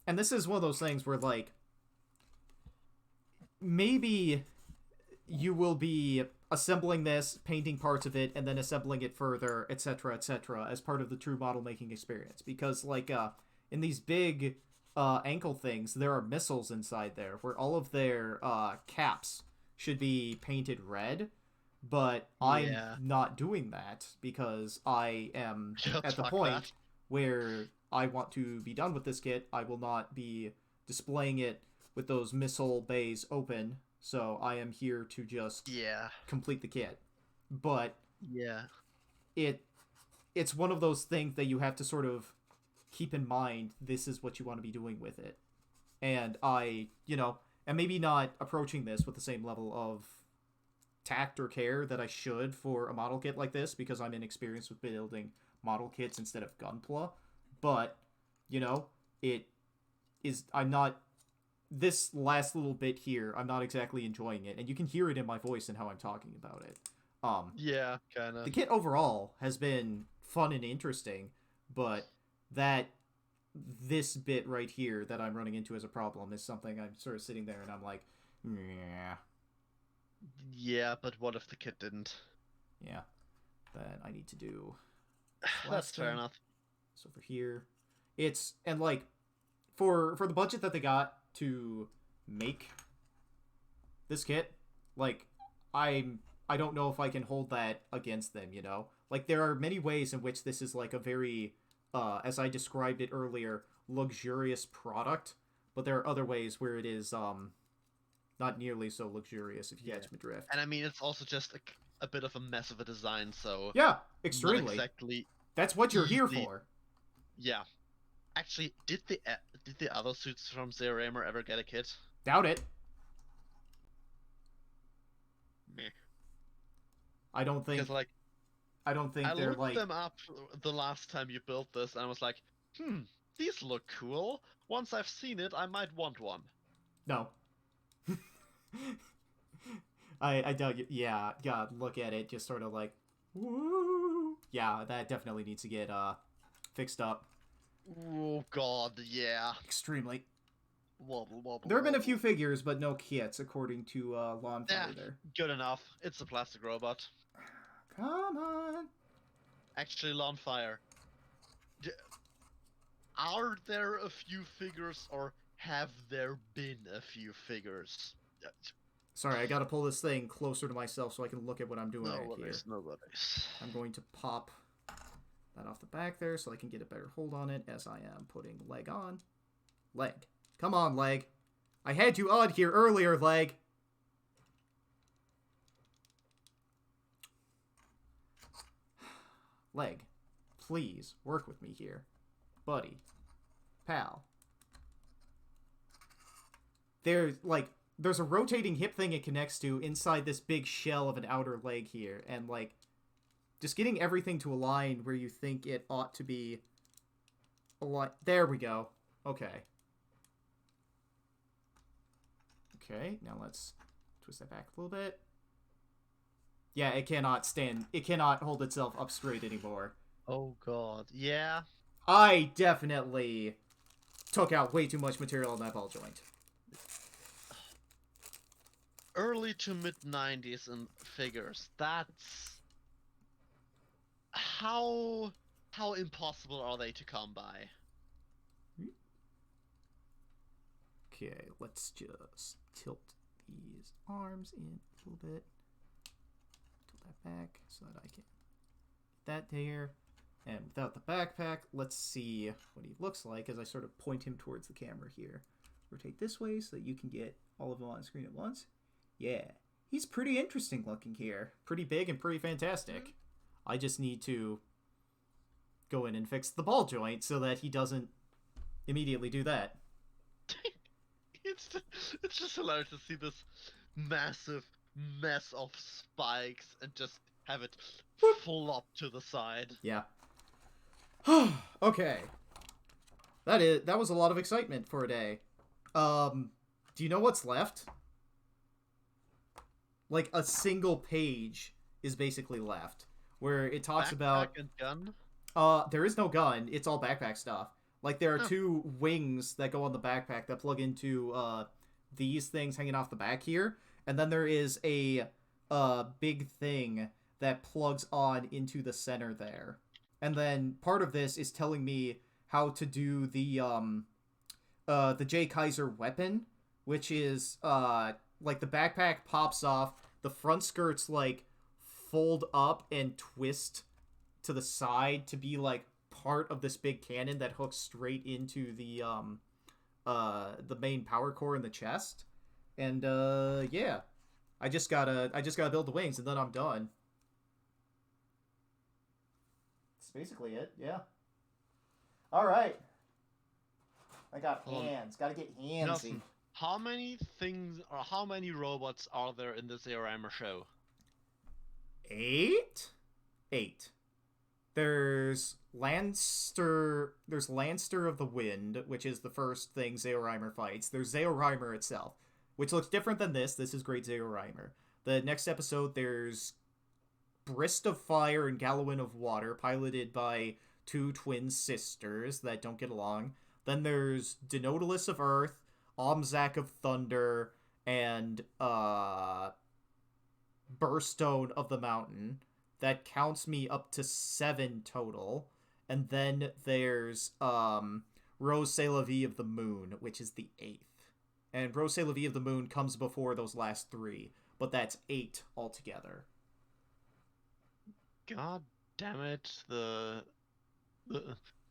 And this is one of those things where, like, maybe you will be assembling this, painting parts of it, and then assembling it further, etc., as part of the true model making experience. Because, like, in these big ankle things, there are missiles inside there, where all of their caps should be painted red, but I'm Yeah. not doing that because I am Just at the fuck point that. where I want to be done with this kit. I will not be displaying it with those missile bays open, so I am here to just Yeah. complete the kit. But Yeah. it it's one of those things that you have to sort of keep in mind this is what you want to be doing with it. And I, am maybe not approaching this with the same level of tact or care that I should for a model kit like this because I'm inexperienced with building model kits instead of Gunpla. But, it is I'm not this last little bit here, I'm not exactly enjoying it, and you can hear it in my voice and how I'm talking about it. Yeah, kinda. The kit overall has been fun and interesting, but that this bit right here that I'm running into as a problem is something I'm sort of sitting there and I'm like, yeah, Yeah, but what if the kid didn't? yeah, that I need to do. That's fair enough. So over here, it's and like for the budget that they got to make this kit, like I don't know if I can hold that against them, Like there are many ways in which this is like a very as I described it earlier, luxurious product, but there are other ways where it is not nearly so luxurious if you catch my drift. And I mean, it's also just a bit of a mess of a design, so Yeah, not extremely. exactly That's what you're here easy. for. Yeah. Actually, did the other suits from Zeorymer ever get a kit? Doubt it. Meh. I don't think. Because like I don't think I they're looked like. them up the last time you built this, and I was like, these look cool. Once I've seen it, I might want one. No. I doubt you. Yeah, God, look at it. Just sort of like, woo. Yeah, that definitely needs to get fixed up. Oh god, yeah. Extremely. Wobble, wobble. There have been a wobble. few figures, but no kits, according to Lawn Yeah, Fire there. good enough. It's a plastic robot. Come on. Actually, Lawn Fire. Are there a few figures, or have there been a few figures? Sorry, I gotta pull this thing closer to myself so I can look at what I'm doing right here. No worries. I'm going to pop that off the back there so I can get a better hold on it as I am putting leg on. Leg. Come on, leg. I had you on here earlier, leg. Leg. Please, work with me here. Buddy. Pal. There's a rotating hip thing it connects to inside this big shell of an outer leg here, and like just getting everything to align where you think it ought to be aligned. There we go. Okay. Okay, now let's twist that back a little bit. Yeah, it cannot hold itself up straight anymore. Oh god, yeah. I definitely took out way too much material on that ball joint. Early to mid 90s and figures. That's how impossible are they to come by? Okay, let's just tilt these arms in a little bit. Tilt that back so that I can get that there. And without the backpack, let's see what he looks like as I sort of point him towards the camera here. Rotate this way so that you can get all of them on screen at once. Yeah, he's pretty interesting looking here. Pretty big and pretty fantastic. I just need to go in and fix the ball joint so that he doesn't immediately do that. It's just hilarious to see this massive mess of spikes and just have it full up to the side. Yeah. Okay. That was a lot of excitement for a day. Do you know what's left? Like a single page is basically left where it talks Backpack about and gun? there is no gun, it's all backpack stuff. Like there are two wings that go on the backpack that plug into these things hanging off the back here, and then there is a big thing that plugs on into the center there. And then part of this is telling me how to do the J Kaiser weapon, which is like the backpack pops off, the front skirts like fold up and twist to the side to be like part of this big cannon that hooks straight into the main power core in the chest. And yeah, I just gotta build the wings and then I'm done. That's basically it. Yeah. All right. I got hands. Gotta get handsy. Nelson, how many things or how many robots are there in the Zeorymer show? 8? 8. There's Lanster of the Wind, which is the first thing Zeorymer fights. There's Zeorymer itself, which looks different than this. This is Great Zeorymer. The next episode, there's Brist of Fire and Gallowin of Water, piloted by two twin sisters that don't get along. Then there's Denodalus of Earth, Omzak of Thunder, and Burstone of the Mountain. That counts me up to 7 total. And then there's Rose C'est La Vie of the Moon, which is the 8th. And Rose C'est La Vie of the Moon comes before those last 3, but that's 8 altogether. God damn it!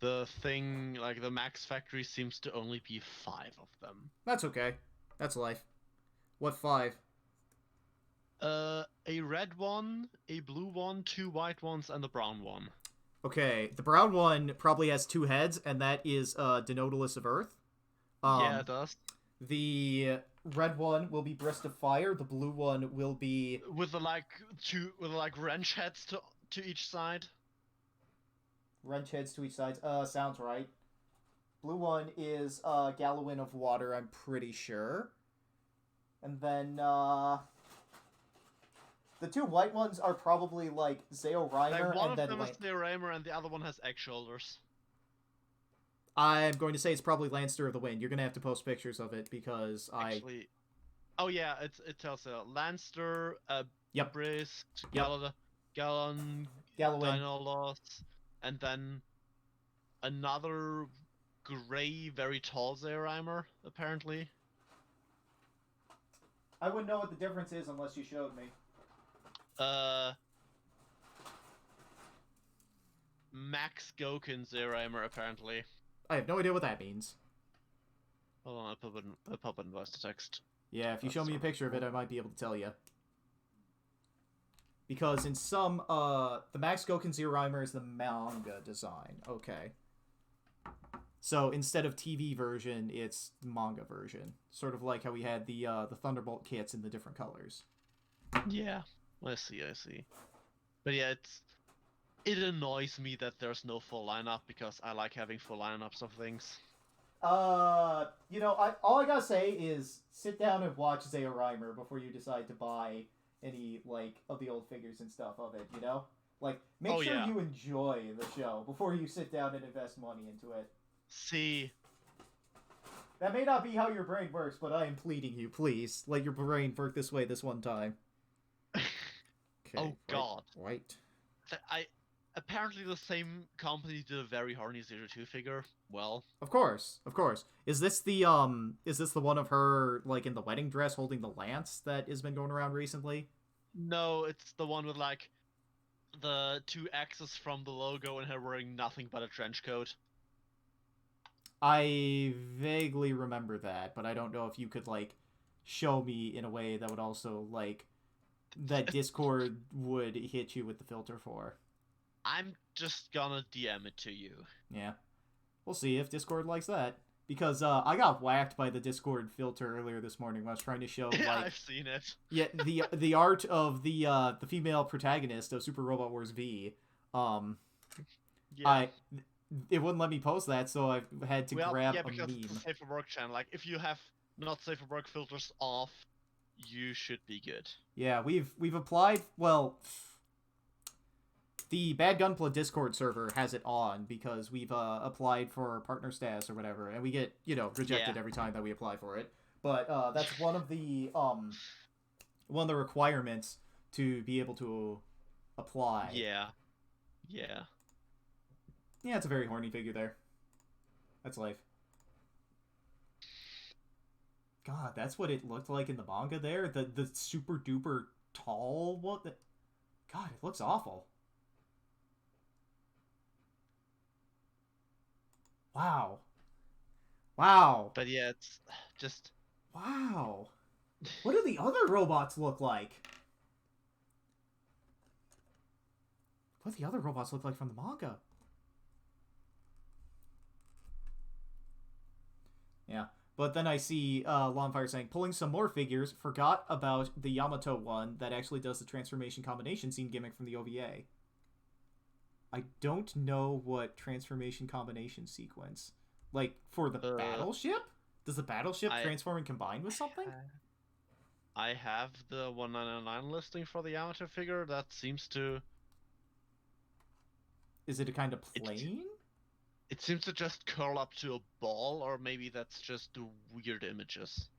The thing, like the Max Factory, seems to only be 5 of them. That's okay. That's life. What 5? A red one, a blue one, 2 white ones, and a brown one. Okay, the brown one probably has 2 heads, and that is Denodalus of Earth. Yeah, it does. The red one will be Brist of Fire. The blue one will be with the wrench heads to each side. Wrench heads to each side. Sounds right. Blue one is Gallowin of Water, I'm pretty sure. And then the 2 white ones are probably like Zeorymer, like one and then of them is Zeorymer and the other one has egg shoulders. I'm going to say it's probably Lanster of the Wind. You're going to have to post pictures of it because Actually, oh yeah, it tells Lanster, Yep. Brisk, Yep. Gallon, Gallowin. Dinolos, and then another gray, very tall Zeorymer, apparently. I wouldn't know what the difference is unless you showed me. Max Gokin Zeorymer, apparently. I have no idea what that means. Hold on, I'll pop it in voice to text. Yeah, if you show me a picture of it, I might be able to tell you. Because in some, the Max Gokin Zeorymer is the manga design. Okay. So instead of TV version, it's manga version. Sort of like how we had the Thunderbolt kits in the different colors. Yeah, I see. But yeah, it annoys me that there's no full lineup because I like having full lineups of things. You know, all I gotta say is sit down and watch Zeorymer before you decide to buy any, like, of the old figures and stuff of it, you know? Like, make sure you enjoy the show before you sit down and invest money into it. See. That may not be how your brain works, but I am pleading you, please, let your brain work this way this one time. Okay, oh god. Right. Apparently the same company did a very horny 02 figure. Well, Of course. Is this the one of her, like, in the wedding dress holding the lance that has been going around recently? No, it's the one with, like, the 2 X's from the logo and her wearing nothing but a trench coat. I vaguely remember that, but I don't know if you could, like, show me in a way that would also, like, that Discord would hit you with the filter for. I'm just gonna DM it to you. Yeah. We'll see if Discord likes that. Because I got whacked by the Discord filter earlier this morning when I was trying to show, like... I've seen it. Yeah, the art of the female protagonist of Super Robot Wars V. Yeah. It wouldn't let me post that, so I had to grab a because meme. it's a Safe for Work channel. Like, if you have not Safe for Work filters off, you should be good. Yeah, we've applied. Well, the Bad Gunpla Discord server has it on because we've applied for partner status or whatever, and we get rejected every time that we apply for it. But that's one of the one of the requirements to be able to apply. Yeah. Yeah. Yeah, it's a very horny figure there. That's life. God, that's what it looked like in the manga there. The super duper tall what? God, it looks awful. Wow. Wow. But yeah, it's just Wow. What do the other robots look like? What do the other robots look like from the manga? Yeah. But then I see Longfire saying, pulling some more figures, forgot about the Yamato one that actually does the transformation combination scene gimmick from the OVA. I don't know what transformation combination sequence. Like, for the battleship? Does the battleship transform and combine with something? I have the 199 listing for the Yamato figure. That seems to... Is it a kind of plane? It seems to just curl up to a ball, or maybe that's just the weird images.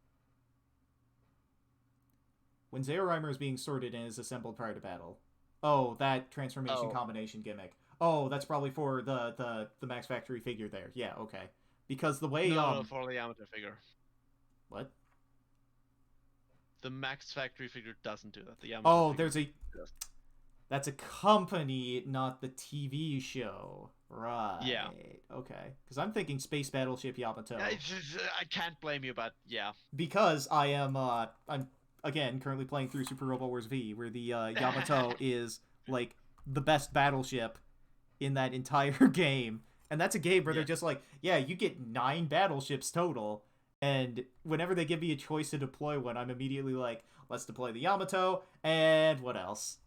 When Zeorymer is being sorted and is assembled prior to battle. Oh, that transformation combination gimmick. Oh, that's probably for the Max Factory figure there. Yeah, okay. Because the way no, for the Yamato figure. What? The Max Factory figure doesn't do that. The Yamato. Oh, there's a. That's a company, not the TV show. Right. Yeah. Okay. Because I'm thinking Space Battleship Yamato. I can't blame you, but yeah. Because I am, I'm, again, currently playing through Super Robot Wars V, where the Yamato is, like, the best battleship in that entire game. And that's a game where they're just like, yeah, you get 9 battleships total. And whenever they give me a choice to deploy one, I'm immediately like, let's deploy the Yamato, and what else?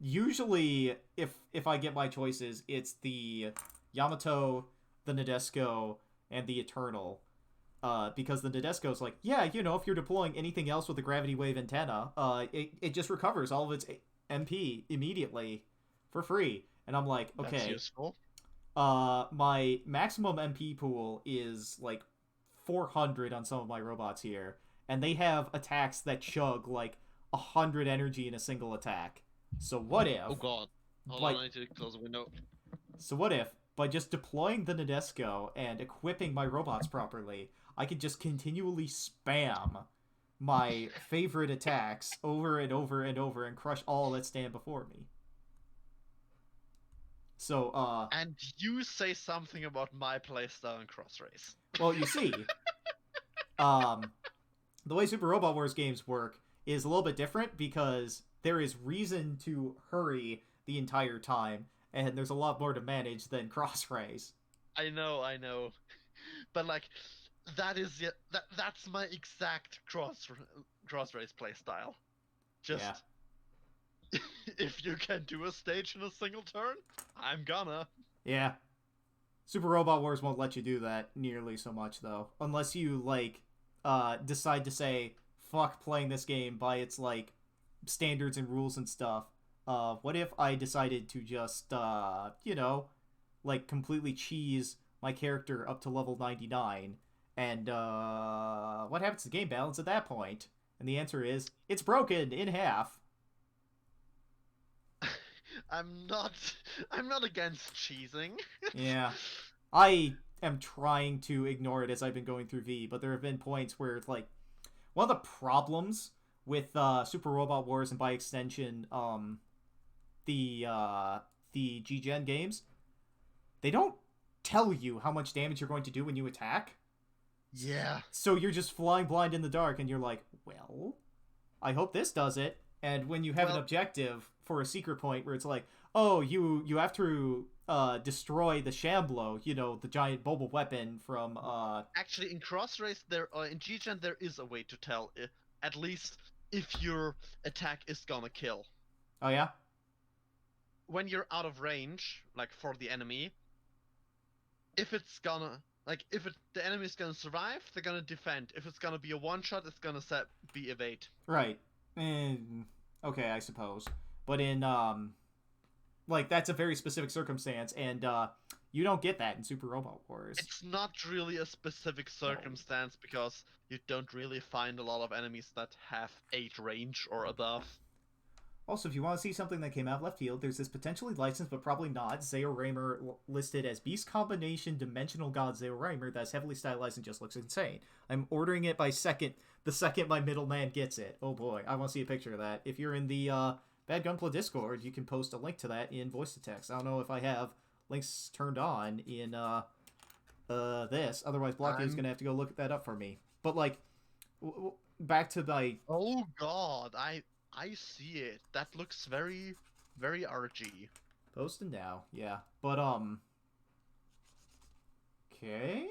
Usually, if I get my choices, it's the Yamato, the Nadesco, and the Eternal. Because the Nadesco's like, yeah, you know, if you're deploying anything else with a gravity wave antenna, it just recovers all of its MP immediately for free. And I'm like, okay. That's useful. My maximum MP pool is like 400 on some of my robots here, and they have attacks that chug like 100 energy in a single attack. So what if? Oh god. Hold on, I need to close the window. So what if, by just deploying the Nadesco and equipping my robots properly, I could just continually spam my favorite attacks over and over and over and crush all that stand before me? So, And you say something about my playstyle in Cross Race. Well, you see, the way Super Robot Wars games work is a little bit different because there is reason to hurry the entire time, and there's a lot more to manage than Cross Race. I know. But, like, that's my exact cross race playstyle. Just... Yeah. If you can do a stage in a single turn, I'm gonna. Yeah. Super Robot Wars won't let you do that nearly so much, though. Unless you, like, decide to say, fuck playing this game by its, like, standards and rules and stuff. What if I decided to just, you know, like, completely cheese my character up to level 99? And, what happens to game balance at that point? And the answer is, it's broken in half. I'm not against cheesing. Yeah. I am trying to ignore it as I've been going through V, but there have been points where it's like one of the problems with Super Robot Wars and by extension the G-Gen games, they don't tell you how much damage you're going to do when you attack. Yeah. So you're just flying blind in the dark and you're like, well, I hope this does it. And when you have an objective for a secret point where it's like, oh, you have to destroy the Shamblo, you know, the giant mobile weapon from... Actually, in Cross Race, in G-Gen, there is a way to tell, at least, if your attack is gonna kill. Oh, yeah? When you're out of range, like, for the enemy, if it's gonna... Like, if the enemy is gonna survive, they're gonna defend. If it's gonna be a one-shot, it's gonna be evade. Right. And... Okay, I suppose. But in, like, that's a very specific circumstance, and, You don't get that in Super Robot Wars. It's not really a specific circumstance because you don't really find a lot of enemies that have 8 range or above. Also, if you want to see something that came out of left field, there's this potentially licensed but probably not Zeorymer listed as Beast Combination Dimensional God Zeorymer that's heavily stylized and just looks insane. I'm ordering it by the second my middleman gets it. Oh boy, I want to see a picture of that. If you're in the Bad Gunpla Discord, you can post a link to that in voice to text. I don't know if I have links turned on in this. Otherwise, Blocky is going to have to go look that up for me. But like, back to my... Oh god, I see it. That looks very, very RG. Posting now, yeah. But, okay.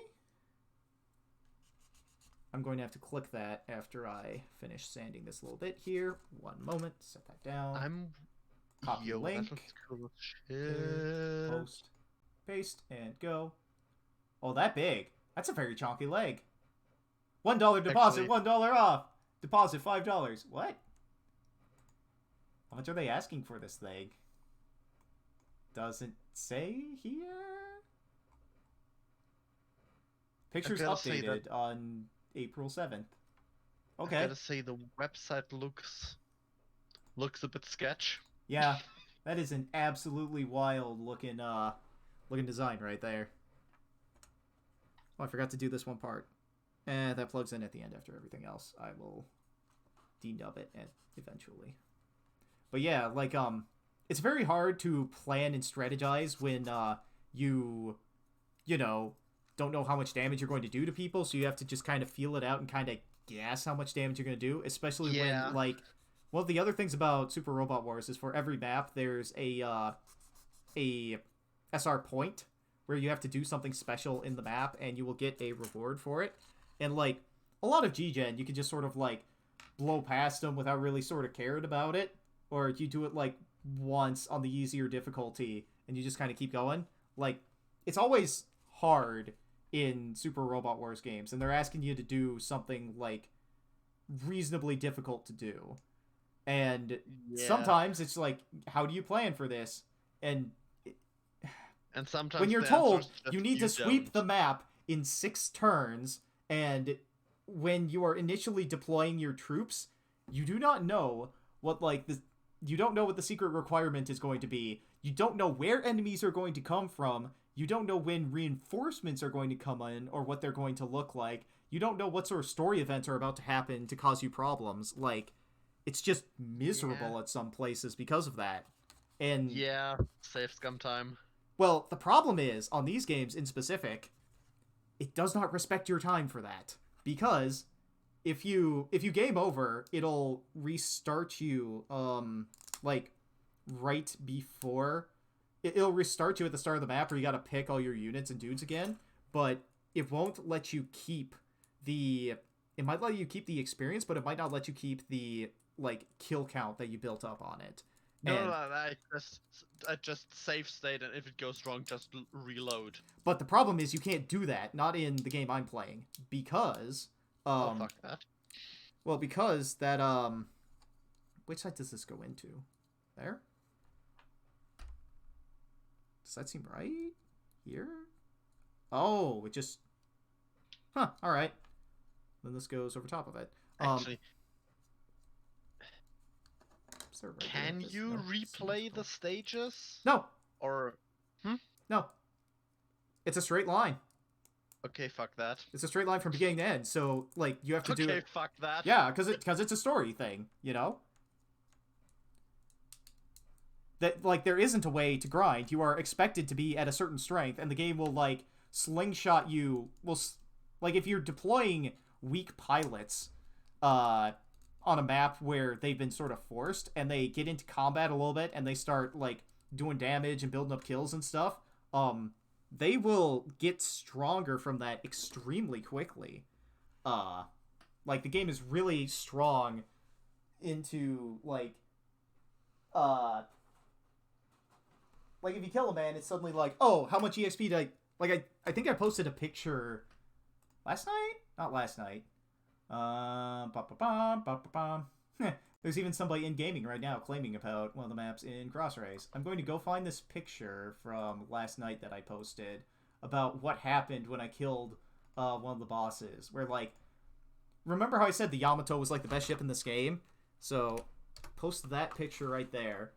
I'm going to have to click that after I finish sanding this a little bit here. One moment, set that down. Copy link. That looks cool shit. Post, paste, and go. Oh, that big. That's a very chonky leg. $1 deposit, $1 off. Deposit $5. What? How much are they asking for this thing? Doesn't say here. Pictures updated on April 7th. Okay. I gotta say the website looks a bit sketch. Yeah, that is an absolutely wild looking design right there. Oh, I forgot to do this one part. That plugs in at the end after everything else. I will denub it eventually. But yeah, like, it's very hard to plan and strategize when, you know, don't know how much damage you're going to do to people, so you have to just kind of feel it out and kind of guess how much damage you're going to do, especially when, like, one of the other things about Super Robot Wars is for every map, there's a SR point where you have to do something special in the map, and you will get a reward for it. And, like, a lot of G-Gen, you can just sort of, like, blow past them without really sort of caring about it. Or you do it, like, once on the easier difficulty, and you just kind of keep going. Like, it's always hard in Super Robot Wars games, and they're asking you to do something, like, reasonably difficult to do. And sometimes it's like, how do you plan for this? And sometimes when you're told you need to sweep the map in 6 turns, and when you are initially deploying your troops, you do not know what, like, you don't know what the secret requirement is going to be. You don't know where enemies are going to come from. You don't know when reinforcements are going to come in or what they're going to look like. You don't know what sort of story events are about to happen to cause you problems. Like, it's just miserable at some places because of that. And yeah, save scum time. Well, the problem is, on these games in specific, it does not respect your time for that. Because if you game over, it'll restart you, like, right before... It'll restart you at the start of the map where you gotta pick all your units and dudes again, but it won't let you keep the... It might let you keep the experience, but it might not let you keep the, like, kill count that you built up on it. No, I just save state, and if it goes wrong, just reload. But the problem is you can't do that, not in the game I'm playing, because... oh, fuck that. Well, because that, which side does this go into? There? Does that seem right? Here? Oh, it just... Huh, alright. Then this goes over top of it. Actually... Can you replay the stages? No! Or... No. It's a straight line. Okay, fuck that. It's a straight line from beginning to end, so, like, you have to do it... Okay, fuck that. Yeah, because it's a story thing, you know? That, like, there isn't a way to grind. You are expected to be at a certain strength, and the game will, like, slingshot you... Like, if you're deploying weak pilots, on a map where they've been sort of forced, and they get into combat a little bit, and they start, like, doing damage and building up kills and stuff, they will get stronger from that extremely quickly. Like, the game is really strong into, like, if you kill a man, it's suddenly like, oh, how much EXP did I... Like, I think I posted a picture last night? Not last night. There's even somebody in gaming right now claiming about one of the maps in Crossrays. I'm going to go find this picture from last night that I posted about what happened when I killed one of the bosses. Where, like, remember how I said the Yamato was, like, the best ship in this game? So, post that picture right there.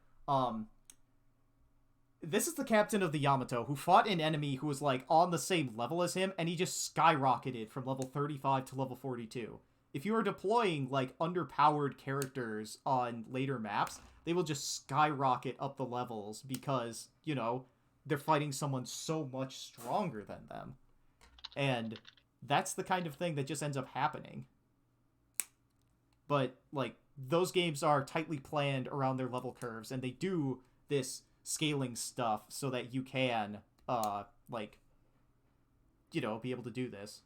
This is the captain of the Yamato who fought an enemy who was, like, on the same level as him, and he just skyrocketed from level 35 to level 42. If you are deploying, like, underpowered characters on later maps, they will just skyrocket up the levels because, you know, they're fighting someone so much stronger than them. And that's the kind of thing that just ends up happening. But, like, those games are tightly planned around their level curves, and they do this scaling stuff so that you can, like, you know, be able to do this.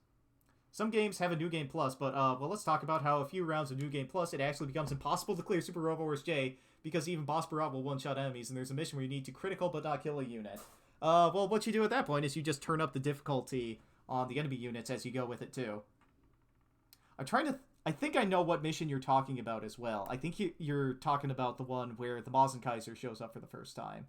Some games have a New Game Plus, but, well, let's talk about how a few rounds of New Game Plus, it actually becomes impossible to clear Super Robo Wars J, because even Boss Barat will one-shot enemies, and there's a mission where you need to critical but not kill a unit. Well, what you do at that point is you just turn up the difficulty on the enemy units as you go with it, too. I think I know what mission you're talking about as well. I think you're talking about the one where the Kaiser shows up for the first time.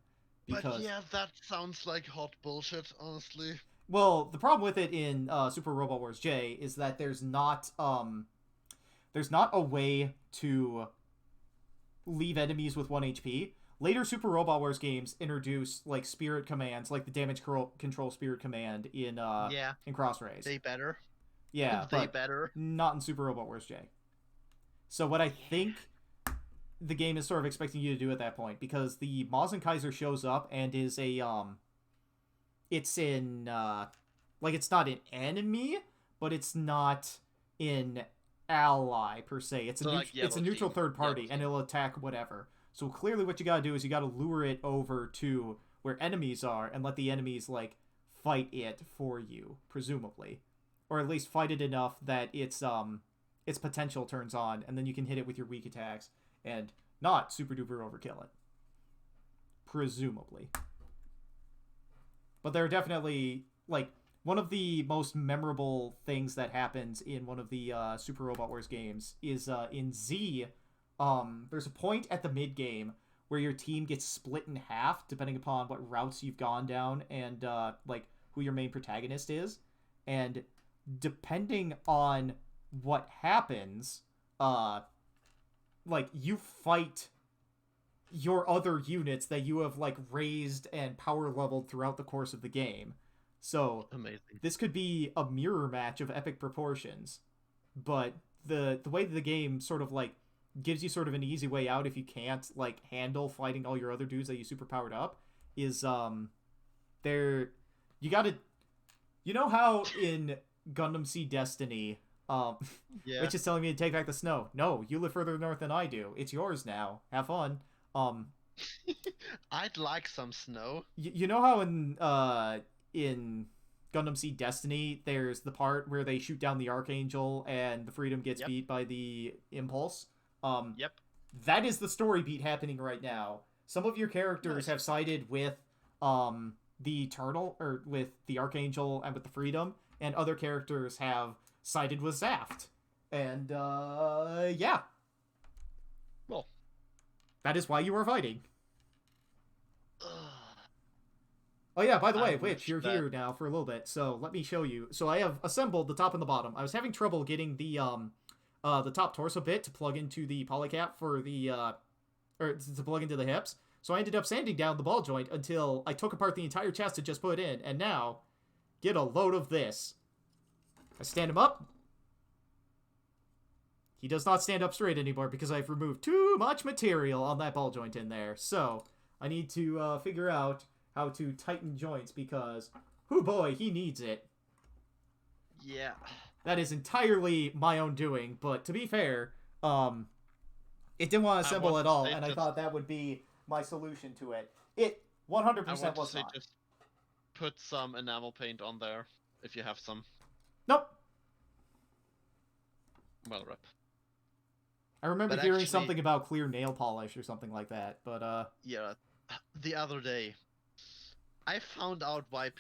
But yeah, that sounds like hot bullshit, honestly. Well, the problem with it in Super Robot Wars J is that there's not a way to leave enemies with 1 HP. Later Super Robot Wars games introduce, like, spirit commands, like the damage control spirit command in Crossrays. They better. Yeah, they but better. Not in Super Robot Wars J. So what I think the game is sort of expecting you to do at that point, because the Kaiser shows up and is a it's in like, it's not an enemy, but it's not an ally per se. It's it's a neutral third party, and it'll attack whatever. So clearly what you gotta do is you gotta lure it over to where enemies are and let the enemies, like, fight it for you, presumably. Or at least fight it enough that its potential turns on, and then you can hit it with your weak attacks and not super duper overkill it. Presumably. But there are definitely, like, one of the most memorable things that happens in one of the Super Robot Wars games is in Z. There's a point at the mid game where your team gets split in half depending upon what routes you've gone down and like, who your main protagonist is, and depending on what happens, like, you fight your other units that you have, like, raised and power leveled throughout the course of the game. So amazing. This could be a mirror match of epic proportions, but the way that the game sort of, like, gives you sort of an easy way out if you can't, like, handle fighting all your other dudes that you super powered up is you gotta, you know how in Gundam Seed Destiny, yeah. which is telling me to take back the snow. No, you live further north than I do. It's yours now. Have fun. I'd like some snow. You know how in Gundam Seed Destiny, there's the part where they shoot down the Archangel and the Freedom gets beat by the Impulse? Yep. That is the story beat happening right now. Some of your characters have sided with the Eternal, or with the Archangel and with the Freedom, and other characters have sided with Zaft. And, yeah. Well, that is why you are fighting. Oh yeah, by the way, which you're here now for a little bit, so let me show you. So I have assembled the top and the bottom. I was having trouble getting the top torso bit to plug into the polycap for the, or to plug into the hips. So I ended up sanding down the ball joint until I took apart the entire chest to just put in, and now, get a load of this. I stand him up. He does not stand up straight anymore because I've removed too much material on that ball joint in there. So I need to figure out how to tighten joints because, oh boy, he needs it. Yeah. That is entirely my own doing, but to be fair, it didn't want to assemble at all, and I thought that would be my solution to it. It 100% was not. Just put some enamel paint on there, if you have some. Nope. Well, rip. I remember hearing something about clear nail polish or something like that, but yeah, the other day, I found out why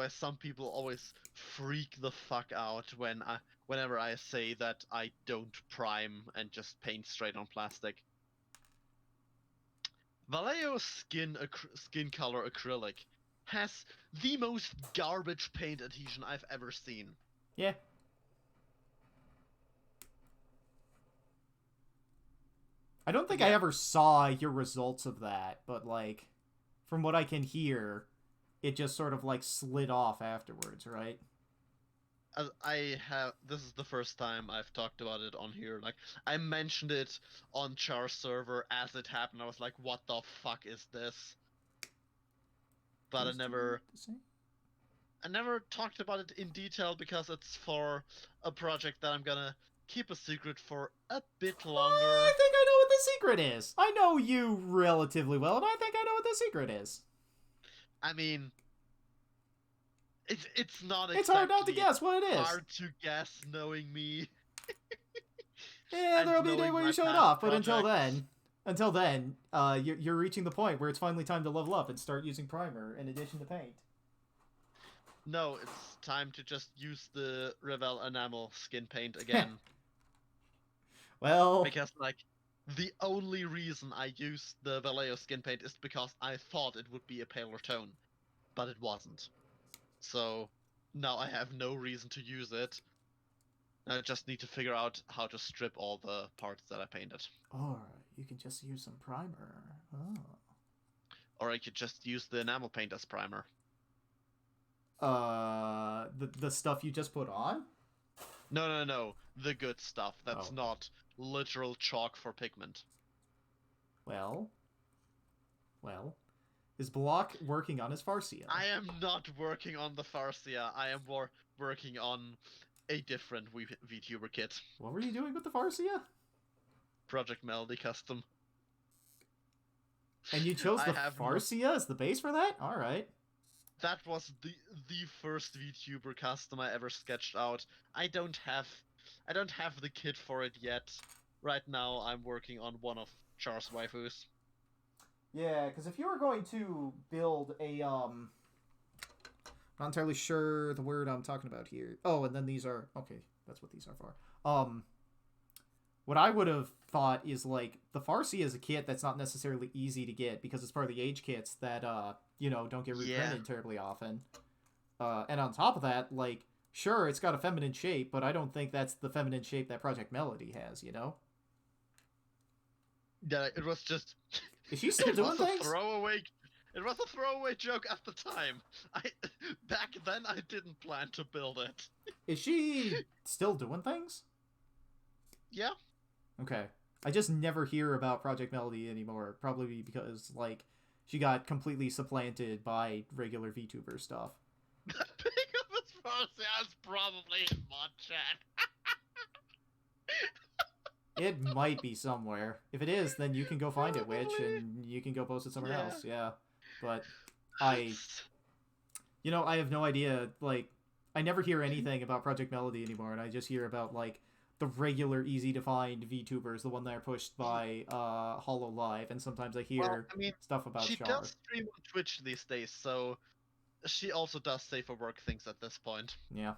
some people always freak the fuck out when whenever I say that I don't prime and just paint straight on plastic. Vallejo skin color acrylic has the most garbage paint adhesion I've ever seen. Yeah. I don't think I Yeah, ever saw your results of that, but like, from what I can hear, it just sort of like slid off afterwards, right? this is the first time I've talked about it on here. Like, I mentioned it on Char's server as it happened. I was like, what the fuck is this? But Those two are the same? I never talked about it in detail because it's for a project that I'm gonna keep a secret for a bit I longer. think I know what the secret is. I know you relatively well, and I think I know what the secret is. I mean, it's not It's hard not to exactly guess what it is. hard to guess knowing me Yeah, and there'll be a day knowing where my you show it past off, but projects. until then, you're reaching the point where it's finally time to level up and start using primer in addition to paint. No, it's time to just use the Revel enamel skin paint again. Well, Because, like, the only reason I used the Vallejo skin paint is because I thought it would be a paler tone, but it wasn't. So now I have no reason to use it. I just need to figure out how to strip all the parts that I painted. or you can just use some primer. Oh. Or I could just use the enamel paint as primer. The stuff you just put on? No. The good stuff. That's Oh. not literal chalk for pigment. Well. Well. Is Block working on his Farsia? I am not working on the Farsia. I am working on a different VTuber kit. What were you doing with the Farsia? Project Melody custom. And you chose I the have Farsia as the base for that? Alright. That was the first VTuber custom I ever sketched out. I don't have the kit for it yet. Right now I'm working on one of Char's waifus. Yeah, because if you were going to build a, not entirely sure the word I'm talking about here. Oh, and then these are, okay, that's what these are for. What I would have thought is, like, the Farsi is a kit that's not necessarily easy to get because it's part of the age kits that, don't get reprinted terribly often. And on top of that, like, sure, it's got a feminine shape, but I don't think that's the feminine shape that Project Melody has, you know? Yeah, it was just. Is she still doing things? It was a throwaway joke at the time. Back then I didn't plan to build it. Is she still doing things? Yeah. Okay. I just never hear about Project Melody anymore, probably because, like, she got completely supplanted by regular VTuber stuff. Pick up as far as that's probably in mod chat. It might be somewhere. If it is, then you can go find it, Witch, and you can go post it somewhere else. Yeah. But I have no idea. Like, I never hear anything about Project Melody anymore, and I just hear about, like, the regular easy-to-find VTubers, the one that are pushed by Hollow Live, and sometimes I hear stuff about she Char. does stream on Twitch these days, so she also does safe for work things at this point. Yeah.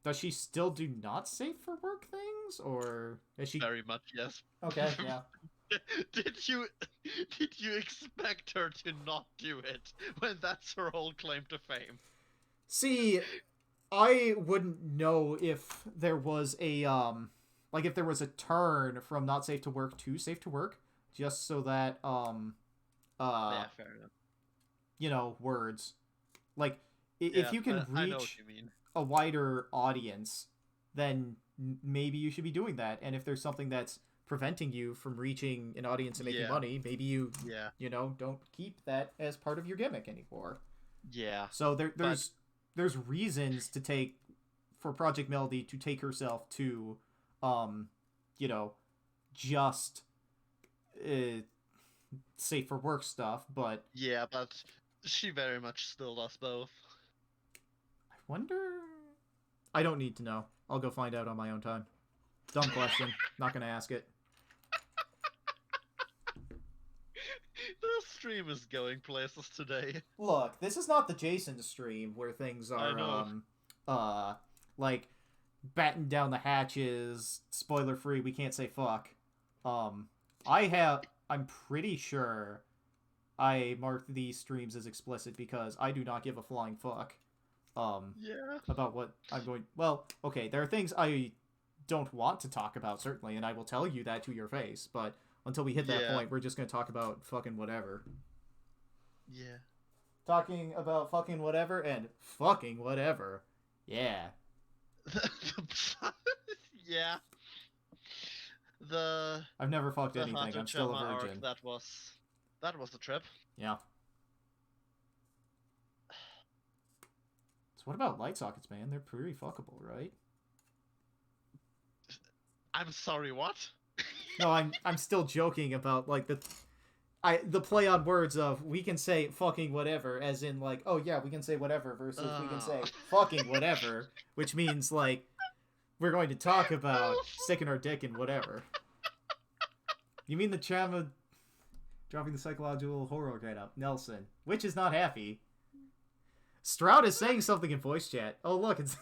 Does she still do not safe for work things, or is she? Very much, yes. Okay, yeah. Did you expect her to not do it when that's her whole claim to fame? See, I wouldn't know if there was a if there was a turn from not safe to work to safe to work, just so that yeah, fair enough. Words like if you can I know what reach you mean. a wider audience, then maybe you should be doing that. And if there's something that's preventing you from reaching an audience and making money, maybe you don't keep that as part of your gimmick anymore. Yeah. So there's reasons for Project Melody to take herself to just safe for work stuff, but yeah, but she very much still does both. I wonder. I don't need to know. I'll go find out on my own time. Dumb question. Not gonna ask it. The stream is going places today. Look, this is not the Jason stream where things are like batten down the hatches, spoiler free, we can't say fuck. I'm pretty sure I marked these streams as explicit because I do not give a flying fuck. Yeah. About what I'm going. Well, okay, there are things I don't want to talk about, certainly, and I will tell you that to your face, but until we hit that Yeah. point, we're just going to talk about fucking whatever. Yeah. Talking about fucking whatever and fucking whatever. Yeah. Yeah. The I've never fucked the anything. Hato I'm still a Chama virgin. arc, that was the trip. Yeah. So what about light sockets, man? They're pretty fuckable, right? I'm sorry, what? No, I'm still joking about like the play on words of we can say fucking whatever, as in like, oh yeah, we can say whatever versus we can say fucking whatever, which means like we're going to talk about sticking our dick in whatever. You mean the Chama dropping the psychological horror right up? Nelson, which is not happy. Stroud is saying something in voice chat. Oh look, it's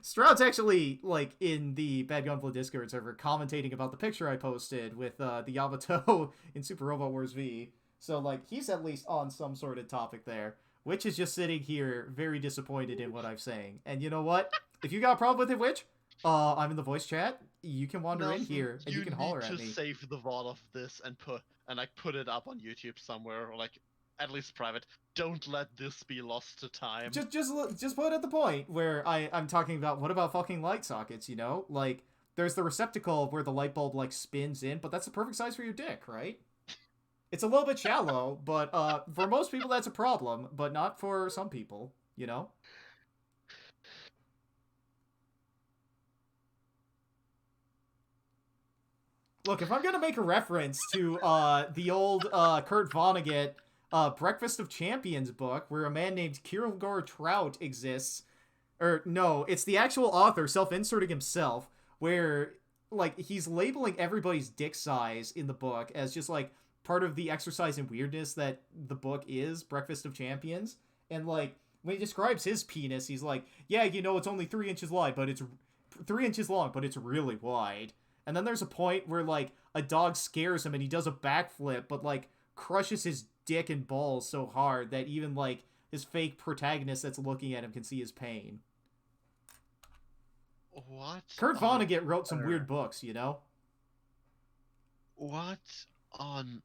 Stroud's actually like in the Bad Gunflow Discord server commentating about the picture I posted with the Yamato in Super Robot Wars V. So like he's at least on some sort of topic there. Witch is just sitting here very disappointed in what I'm saying. And you know what? If you got a problem with it, Witch, I'm in the voice chat. You can wander Nelson, in here and you can holler at me. You need to save the VOD of this and put it up on YouTube somewhere, or like at least private. Don't let this be lost to time. Just put it at the point where I'm talking about what about fucking light sockets, you know? Like there's the receptacle where the light bulb like spins in, but that's the perfect size for your dick, right? It's a little bit shallow, but for most people that's a problem, but not for some people, you know? Look, if I'm gonna make a reference to the old Kurt Vonnegut Breakfast of Champions book, where a man named Kilgore Trout exists, or no, it's the actual author self-inserting himself, where like he's labeling everybody's dick size in the book as just like part of the exercise in weirdness that the book is, Breakfast of Champions, and like when he describes his penis, he's like, yeah, you know, it's only 3 inches wide, but it's 3 inches long, but it's really wide. And then there's a point where, like, a dog scares him and he does a backflip, but, like, crushes his dick and balls so hard that even, like, his fake protagonist that's looking at him can see his pain. What? Kurt Vonnegut wrote some weird books, you know? What on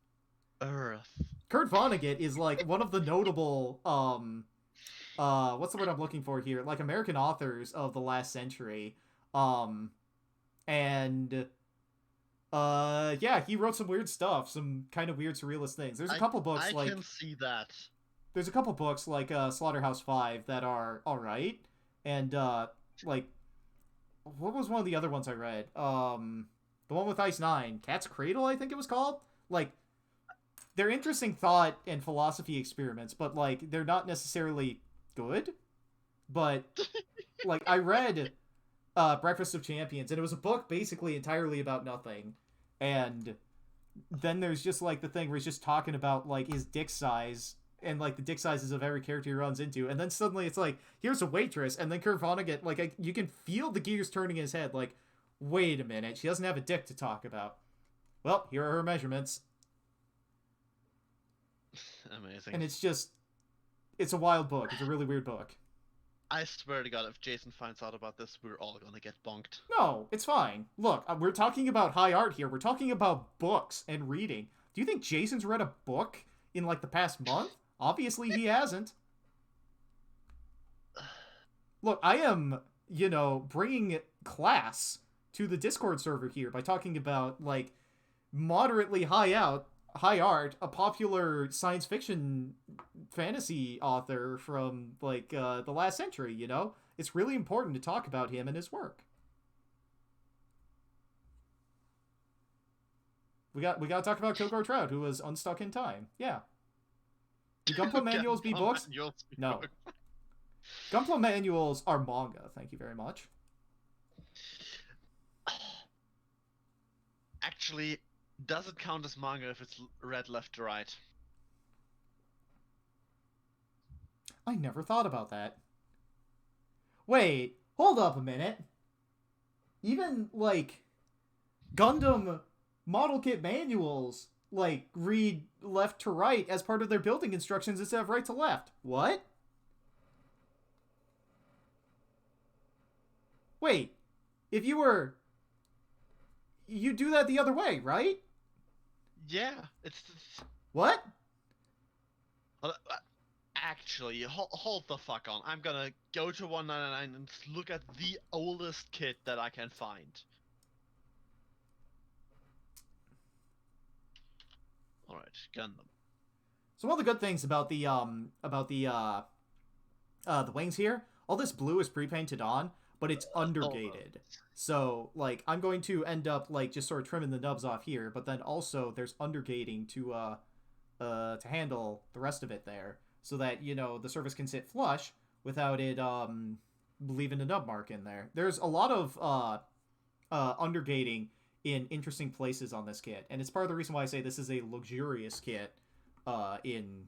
earth? Kurt Vonnegut is, like, one of the notable, what's the word I'm looking for here? Like, American authors of the last century. And yeah, he wrote some weird stuff, some kind of weird surrealist things. There's a couple books I can see that. There's a couple books like Slaughterhouse 5 that are all right, and like what was one of the other ones I read? The one with Ice 9, Cat's Cradle, I think it was called. Like they're interesting thought and philosophy experiments, but like they're not necessarily good. But like I read Breakfast of Champions, and it was a book basically entirely about nothing, and then there's just like the thing where he's just talking about like his dick size and like the dick sizes of every character he runs into, and then suddenly it's like here's a waitress, and then Kurt Vonnegut, like you can feel the gears turning in his head, like wait a minute, she doesn't have a dick to talk about. Well, here are her measurements. Amazing. And it's a wild book. It's a really weird book. I swear to God, if Jason finds out about this, we're all gonna get bonked. No, it's fine. Look, we're talking about high art here. We're talking about books and reading. Do you think Jason's read a book in, like, the past month? Obviously he hasn't. Look, I am, you know, bringing class to the Discord server here by talking about, like, moderately high art, a popular science fiction fantasy author from like the last century, you know? It's really important to talk about him and his work. We got to talk about Kilgore Trout, who was unstuck in time. Yeah. Do Gunpla manuals be books? No. Gunpla manuals are manga, thank you very much. Actually, does it count as manga if it's read left to right? I never thought about that. Wait, hold up a minute. even like Gundam model kit manuals like read left to right as part of their building instructions instead of right to left. What? Wait, if you do that the other way, right? Yeah, What? uh, uh, actually, hold the fuck on. I'm gonna go to 199 and look at the oldest kit that I can find. All right, Gundam. So one of the good things about the wings here, all this blue is pre-painted on, but it's Oh, undergated. So like I'm going to end up like just sort of trimming the nubs off here, but then also there's undergating to handle the rest of it there, so that the surface can sit flush without it leaving a nub mark in there. There's a lot of undergating in interesting places on this kit, and it's part of the reason why I say this is a luxurious kit in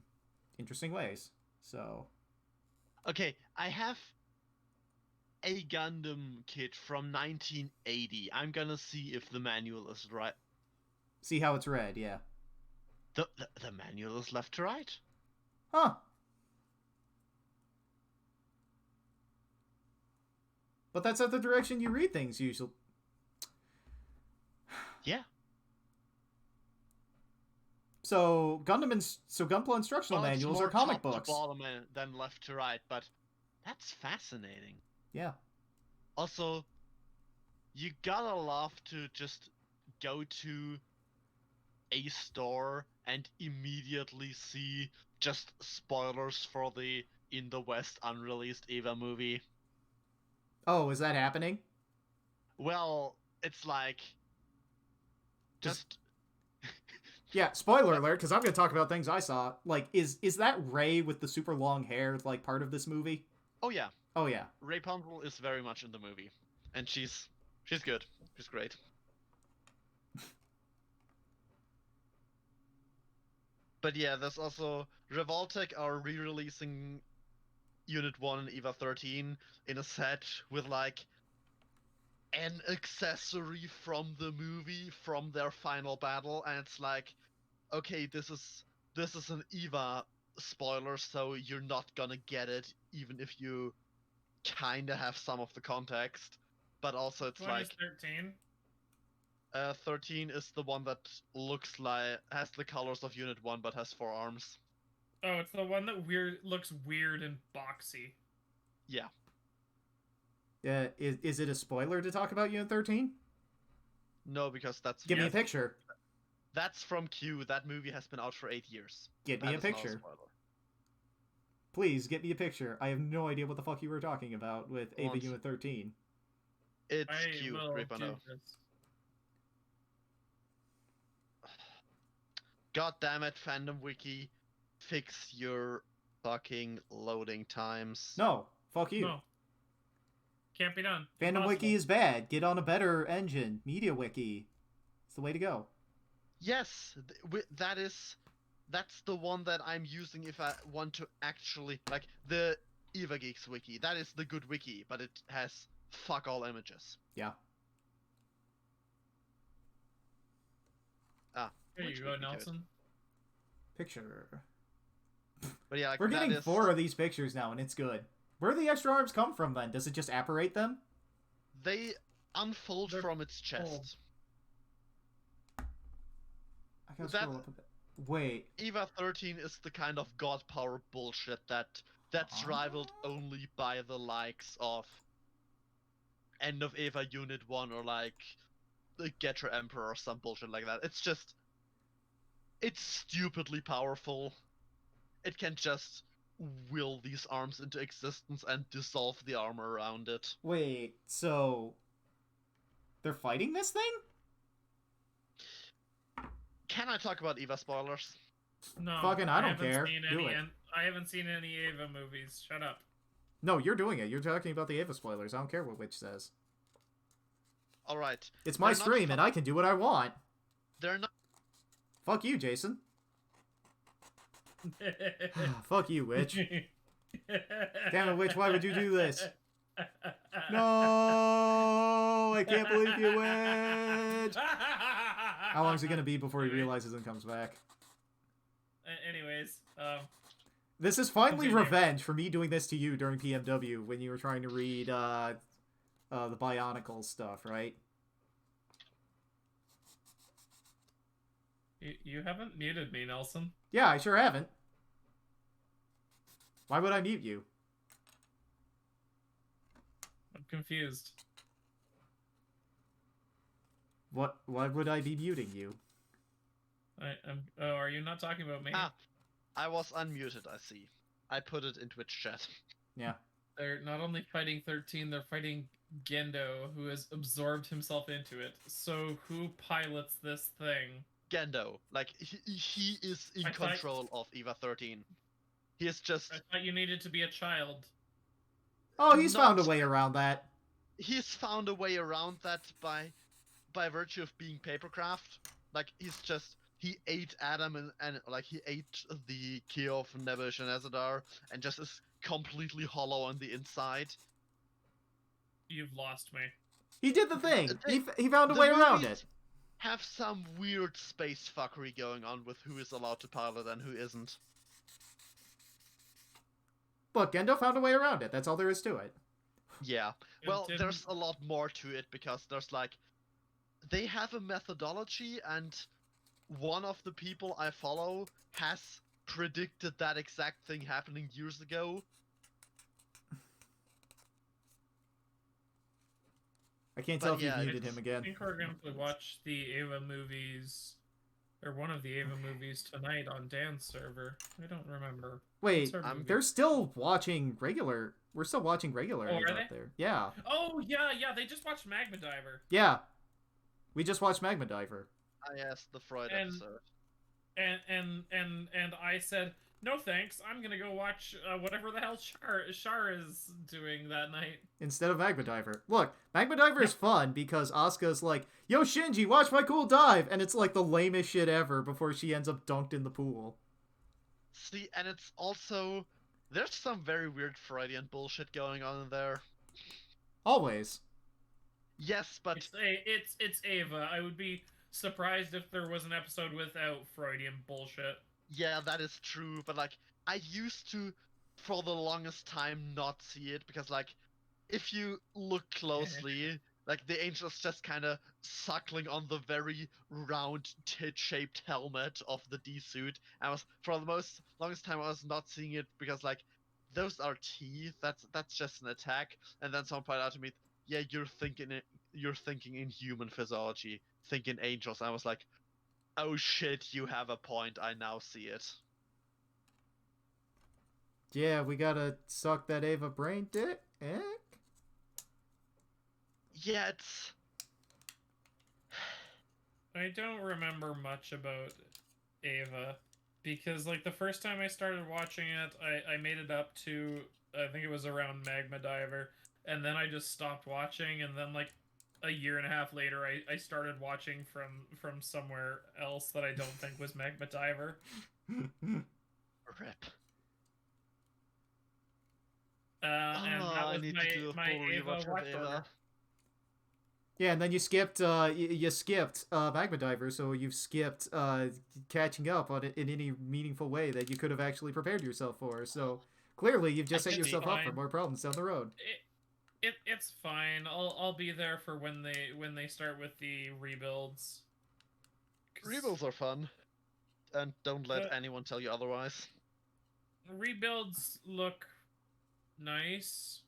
interesting ways. So okay, I have a Gundam kit from 1980. I'm gonna see if the manual is right. see how it's read, yeah. The manual is left to right. Huh. But that's not the direction you read things usually. Yeah. So Gunpla instructional Well, it's manuals more are comic top to books. bottom than left to right, but that's fascinating. Yeah. Also, you gotta love to just go to a store and immediately see just spoilers for the in the West unreleased Eva movie. Oh, is that happening? Well, it's like just Yeah, spoiler alert, because I'm going to talk about things I saw. Like, is that Rey with the super long hair like part of this movie? oh yeah, Oh yeah. Rapunzel is very much in the movie, and she's good. She's great. But yeah, there's also Revoltech are re-releasing Unit 1 and EVA 13 in a set with like an accessory from the movie from their final battle, and it's like, okay, this is an EVA spoiler, so you're not gonna get it even if you kinda have some of the context. But also it's Which one is like 13? 13 is the one that looks like has the colors of Unit 1 but has 4 arms. Oh, it's the one that looks weird and boxy. Yeah. Is it a spoiler to talk about Unit 13? No, because Give me a picture. That's from Q. That movie has been out for 8 years. Get me That a is not picture. spoiler. Please, get me a picture. I have no idea what the fuck you were talking about with Ava Unit 13. It's I Q will 3.0. do this. God damn it, Fandom Wiki. Fix your fucking loading times. No, fuck you. No. Can't be done. Fandom Impossible. Wiki is bad. Get on a better engine. Media Wiki. It's the way to go. Yes, that's the one that I'm using if I want to actually like the Eva Geeks wiki. That is the good wiki, but it has fuck all images. Yeah. There you go, Nelson. Picture. But yeah, like, We're getting that is... 4 of these pictures now, and it's good. Where do the extra arms come from then? Does it just apparate them? They unfold They're from its chest. I gotta scroll up a bit. Wait. Eva 13 is the kind of god power bullshit that's rivaled only by the likes of End of Eva Unit 1 or like the Get Your Emperor or some bullshit like that. It's stupidly powerful. It can just will these arms into existence and dissolve the armor around it. Wait, so they're fighting this thing? Can I talk about Eva spoilers? No. Fucking, I don't care. Do it. I haven't seen any Ava movies. Shut up. No, you're doing it. You're talking about the Ava spoilers. I don't care what Witch says. Alright. It's my stream, and I can do what I want. They're not... Fuck you, Jason. Fuck you, Witch. Damn it, Witch, why would you do this? No, I can't believe you win. How long is it gonna be before he realizes and comes back? Anyways, This is finally Continue. revenge for me doing this to you during PMW when you were trying to read the Bionicle stuff, right? you haven't muted me, Nelson. Yeah, I sure haven't. Why would I mute you? I'm confused. What? Why would I be muting you? Oh, are you not talking about me? Ah, I was unmuted, I see. I put it in Twitch chat. Yeah. They're not only fighting 13, they're fighting Gendo, who has absorbed himself into it. So who pilots this thing? Gendo, like, he is in I thought- control of EVA 13. He is just... I thought you needed to be a child. Oh, he's found a Not- way around that. He's found a way around that by virtue of being papercraft. Like, he ate Adam and like, he ate the key of Nebush and Azadar and just is completely hollow on the inside. You've lost me. He did the thing. They- He found a The way around movies it. have some weird space fuckery going on with who is allowed to pilot and who isn't. Look, Gendo found a way around it. That's all there is to it. Yeah. It Well, didn't- there's a lot more to it because there's like, they have a methodology, and one of the people I follow has predicted that exact thing happening years ago. I can't But tell if yeah, you muted him I again. think we're going to watch the Ava movies, or one of the Ava movies tonight on Dan's server. I don't remember. Wait, What's our movie? they're still watching regular. We're still watching regular Oh, Ava are up they? there. Yeah, Oh, yeah, they just watched Magma Diver. yeah. We just watched Magma Diver. I asked the Freud And- episode. And I said, no thanks, I'm gonna go watch whatever the hell Char is doing that night. Instead of Magma Diver. Look, Magma Diver is fun because Asuka's like, yo, Shinji, watch my cool dive! And it's like the lamest shit ever before she ends up dunked in the pool. See, and it's also, there's some very weird Freudian bullshit going on in there. Always. Yes, but It's Ava. I would be surprised if there was an episode without Freudian bullshit. yeah, that is true. But like, I used to, for the longest time, not see it because like, if you look closely, like the angel's just kind of suckling on the very round tit-shaped helmet of the D suit. I was, for the longest time, I was not seeing it because like, those are teeth. That's just an attack. And then someone pointed out to me, yeah, you're thinking in human physiology, thinking angels. I was like, oh shit, you have a point. I now see it. Yeah, we gotta suck that Ava brain dick. Yeah, it's... I don't remember much about Ava because like the first time I started watching it, I made it up to, I think it was around Magma Diver, and then I just stopped watching, and then like a year and a half later I started watching from somewhere else that I don't think was Magma Diver. Rip. And that I was need to do a my full Ava rewatch of watch Ava. order. Yeah, and then you skipped you skipped Magma Diver, so you've skipped catching up on it in any meaningful way that you could have actually prepared yourself for. So clearly you've just set It's yourself up for fine. more problems down the road. It's fine. I'll be there for when they start with the rebuilds. 'Cause Rebuilds are fun. And don't let But- anyone tell you otherwise. rebuilds look nice.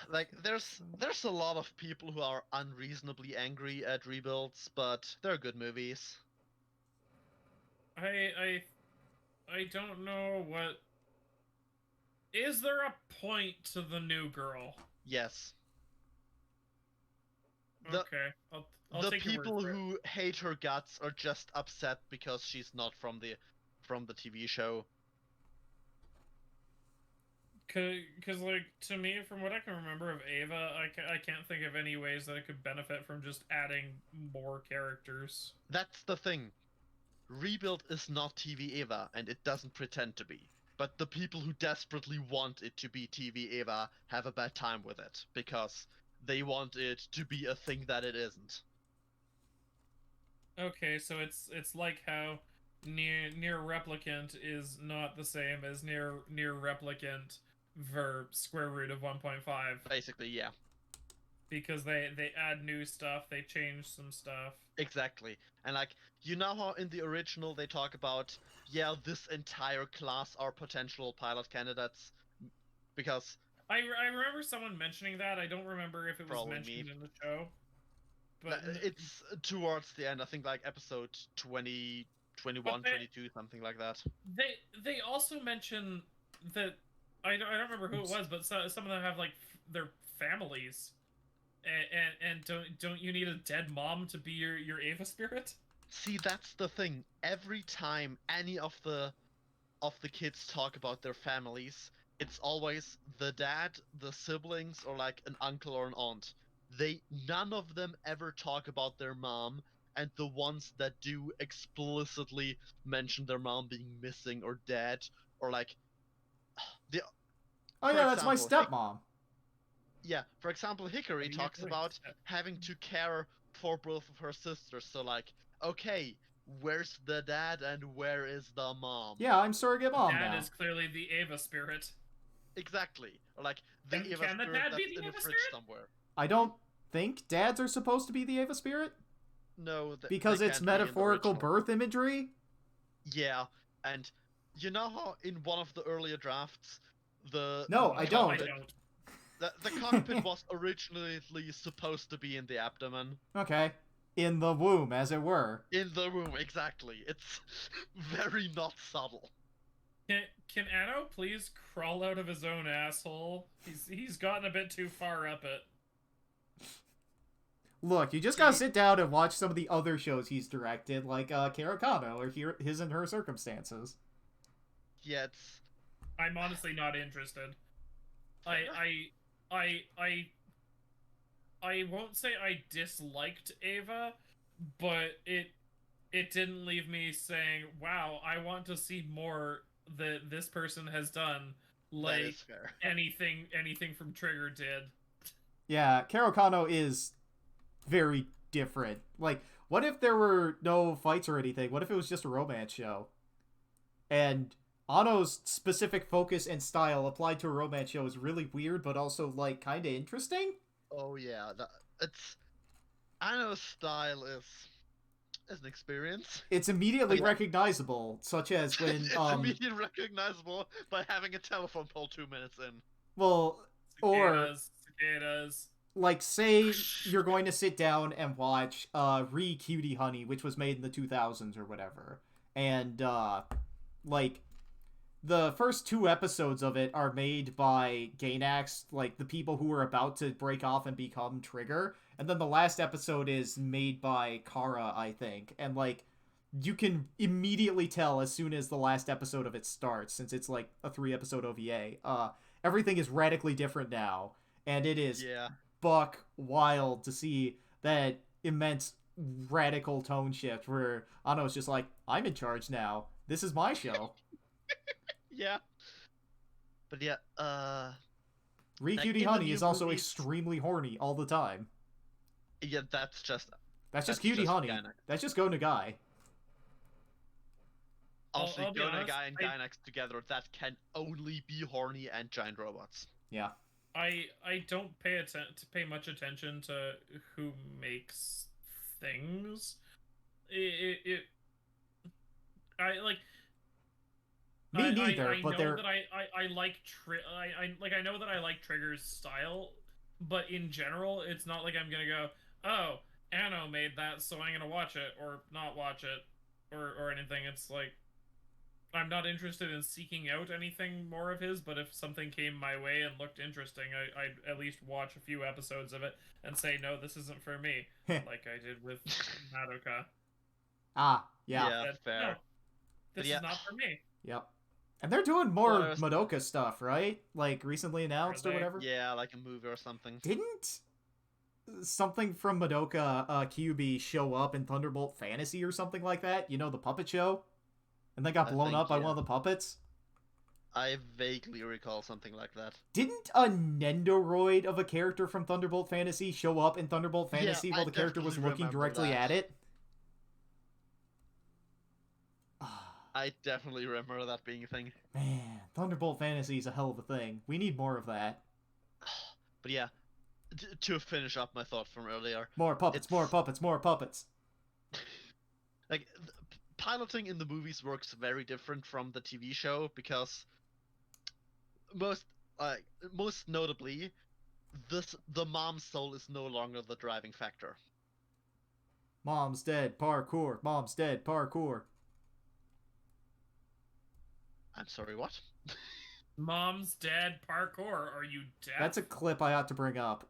Like, there's a lot of people who are unreasonably angry at rebuilds, but they're good movies. I don't know what. Is there a point to the new girl? Yes. The- Okay, I'll The take your word people for it. who hate her guts are just upset because she's not from the TV show. Cause like to me, from what I can remember of Ava, I can't think of any ways that it could benefit from just adding more characters. That's the thing. Rebuild is not TV Eva, and it doesn't pretend to be. but the people who desperately want it to be TV Eva have a bad time with it because they want it to be a thing that it isn't. Okay, so it's like how near replicant is not the same as near replicant for square root of 1.5 Basically, yeah, because they add new stuff, they change some stuff. exactly. And like, you know how in the original they talk about, yeah, this entire class are potential pilot candidates because I remember someone mentioning that. I don't remember if it was probably me. mentioned in the show, but It's towards the end, I think like episode 20, but 21, they 22, something like that. they also mention that I don't remember who it was, but some of them have like their families, and don't you need a dead mom to be your Ava spirit? See, that's the thing. Every time any of the kids talk about their families, it's always the dad, the siblings, or like an uncle or an aunt. None of them ever talk about their mom, and the ones that do explicitly mention their mom being missing or dead, or like the Oh for yeah, that's my example, stepmom. yeah, for example, Hickory What do you talks do? about having to care for both of her sisters. So like, okay, where's the dad and where is the mom? Yeah, I'm surrogate mom Dad now. is clearly the Ava spirit. Exactly. Or like the Eva Can the spirit dad be that's the in a Eva fridge spirit? somewhere. I don't think dads are supposed to be the Ava spirit No, because they it's can't be in the metaphorical original. birth imagery. Yeah, and you know how in one of the earlier drafts, No, No, I I don't. don't. the cockpit was originally supposed to be in the abdomen. Okay, in the womb, as it were. In the womb, exactly. It's very not subtle. Can Anno please crawl out of his own asshole? He's gotten a bit too far up it. Look, you just gotta sit down and watch some of the other shows he's directed, like Karakano or His and Her Circumstances. Yeah, it's I'm honestly not interested. I fair. I I I won't say I disliked Ava, but it didn't leave me saying, "Wow, I want to see more that this person has done." That is Like fair. anything from Trigger did. Yeah, Karakano is very different. Like, what if there were no fights or anything? What if it was just a romance show? And Ano's specific focus and style applied to a romance show is really weird, but also, like, kind of interesting. Oh yeah, it's Anno's style is an experience. It's But immediately yeah, recognizable, such as when, it's immediately recognizable by having a telephone pole 2 minutes in. well, or, Cicadas. like, say you're going to sit down and watch, Re Cutie Honey, which was made in the 2000s or whatever. And, like, the first 2 episodes of it are made by Gainax, like the people who are about to break off and become Trigger, and then the last episode is made by Kara, I think, and like you can immediately tell as soon as the last episode of it starts, since it's like a 3 episode OVA. Everything is radically different now, and it is Yeah. buck wild to see that immense radical tone shift where Ano's just like, I'm in charge now. This is my show. Yeah. But yeah, Re like, Cutie in the Honey new is also movies- extremely horny all the time. yeah, that's just That's Cutie just Honey. Gainax. That's just Go Nagai. Honestly, I'll be Go honest, Nagai and Gainax together, that can only be horny and giant robots. Yeah. I don't pay much attention to who makes things. It I like Me neither, I but know they're that I like I know that I like Trigger's style, but in general, it's not like I'm gonna go, oh, Anno made that, so I'm gonna watch it or not watch it or anything. It's like I'm not interested in seeking out anything more of his, but if something came my way and looked interesting, I'd at least watch a few episodes of it and say, no, this isn't for me, like I did with Madoka. yeah. Said, fair. no, this yeah. is not for me. Yep. And they're doing more Well, Madoka stuff, right? Like recently announced Are or they? whatever. Yeah, like a movie or something. Didn't something from Madoka QB show up in Thunderbolt Fantasy or something like that? You know, the puppet show? And then got I blown think, up by yeah. one of the puppets? I vaguely recall something like that. Didn't a Nendoroid of a character from Thunderbolt Fantasy show up in Thunderbolt Yeah, Fantasy while I the character was definitely looking remember directly that. at it? I definitely remember that being a thing. Man, Thunderbolt Fantasy is a hell of a thing. We need more of that. But yeah, to finish up my thought from earlier, More puppets, it's more puppets, more puppets. like piloting in the movies works very different from the TV show because most uh, most notably, the mom's soul is no longer the driving factor. Mom's dead, parkour. Mom's dead, parkour. I'm sorry, what? Mom's dead parkour. Are you deaf? That's a clip I ought to bring up.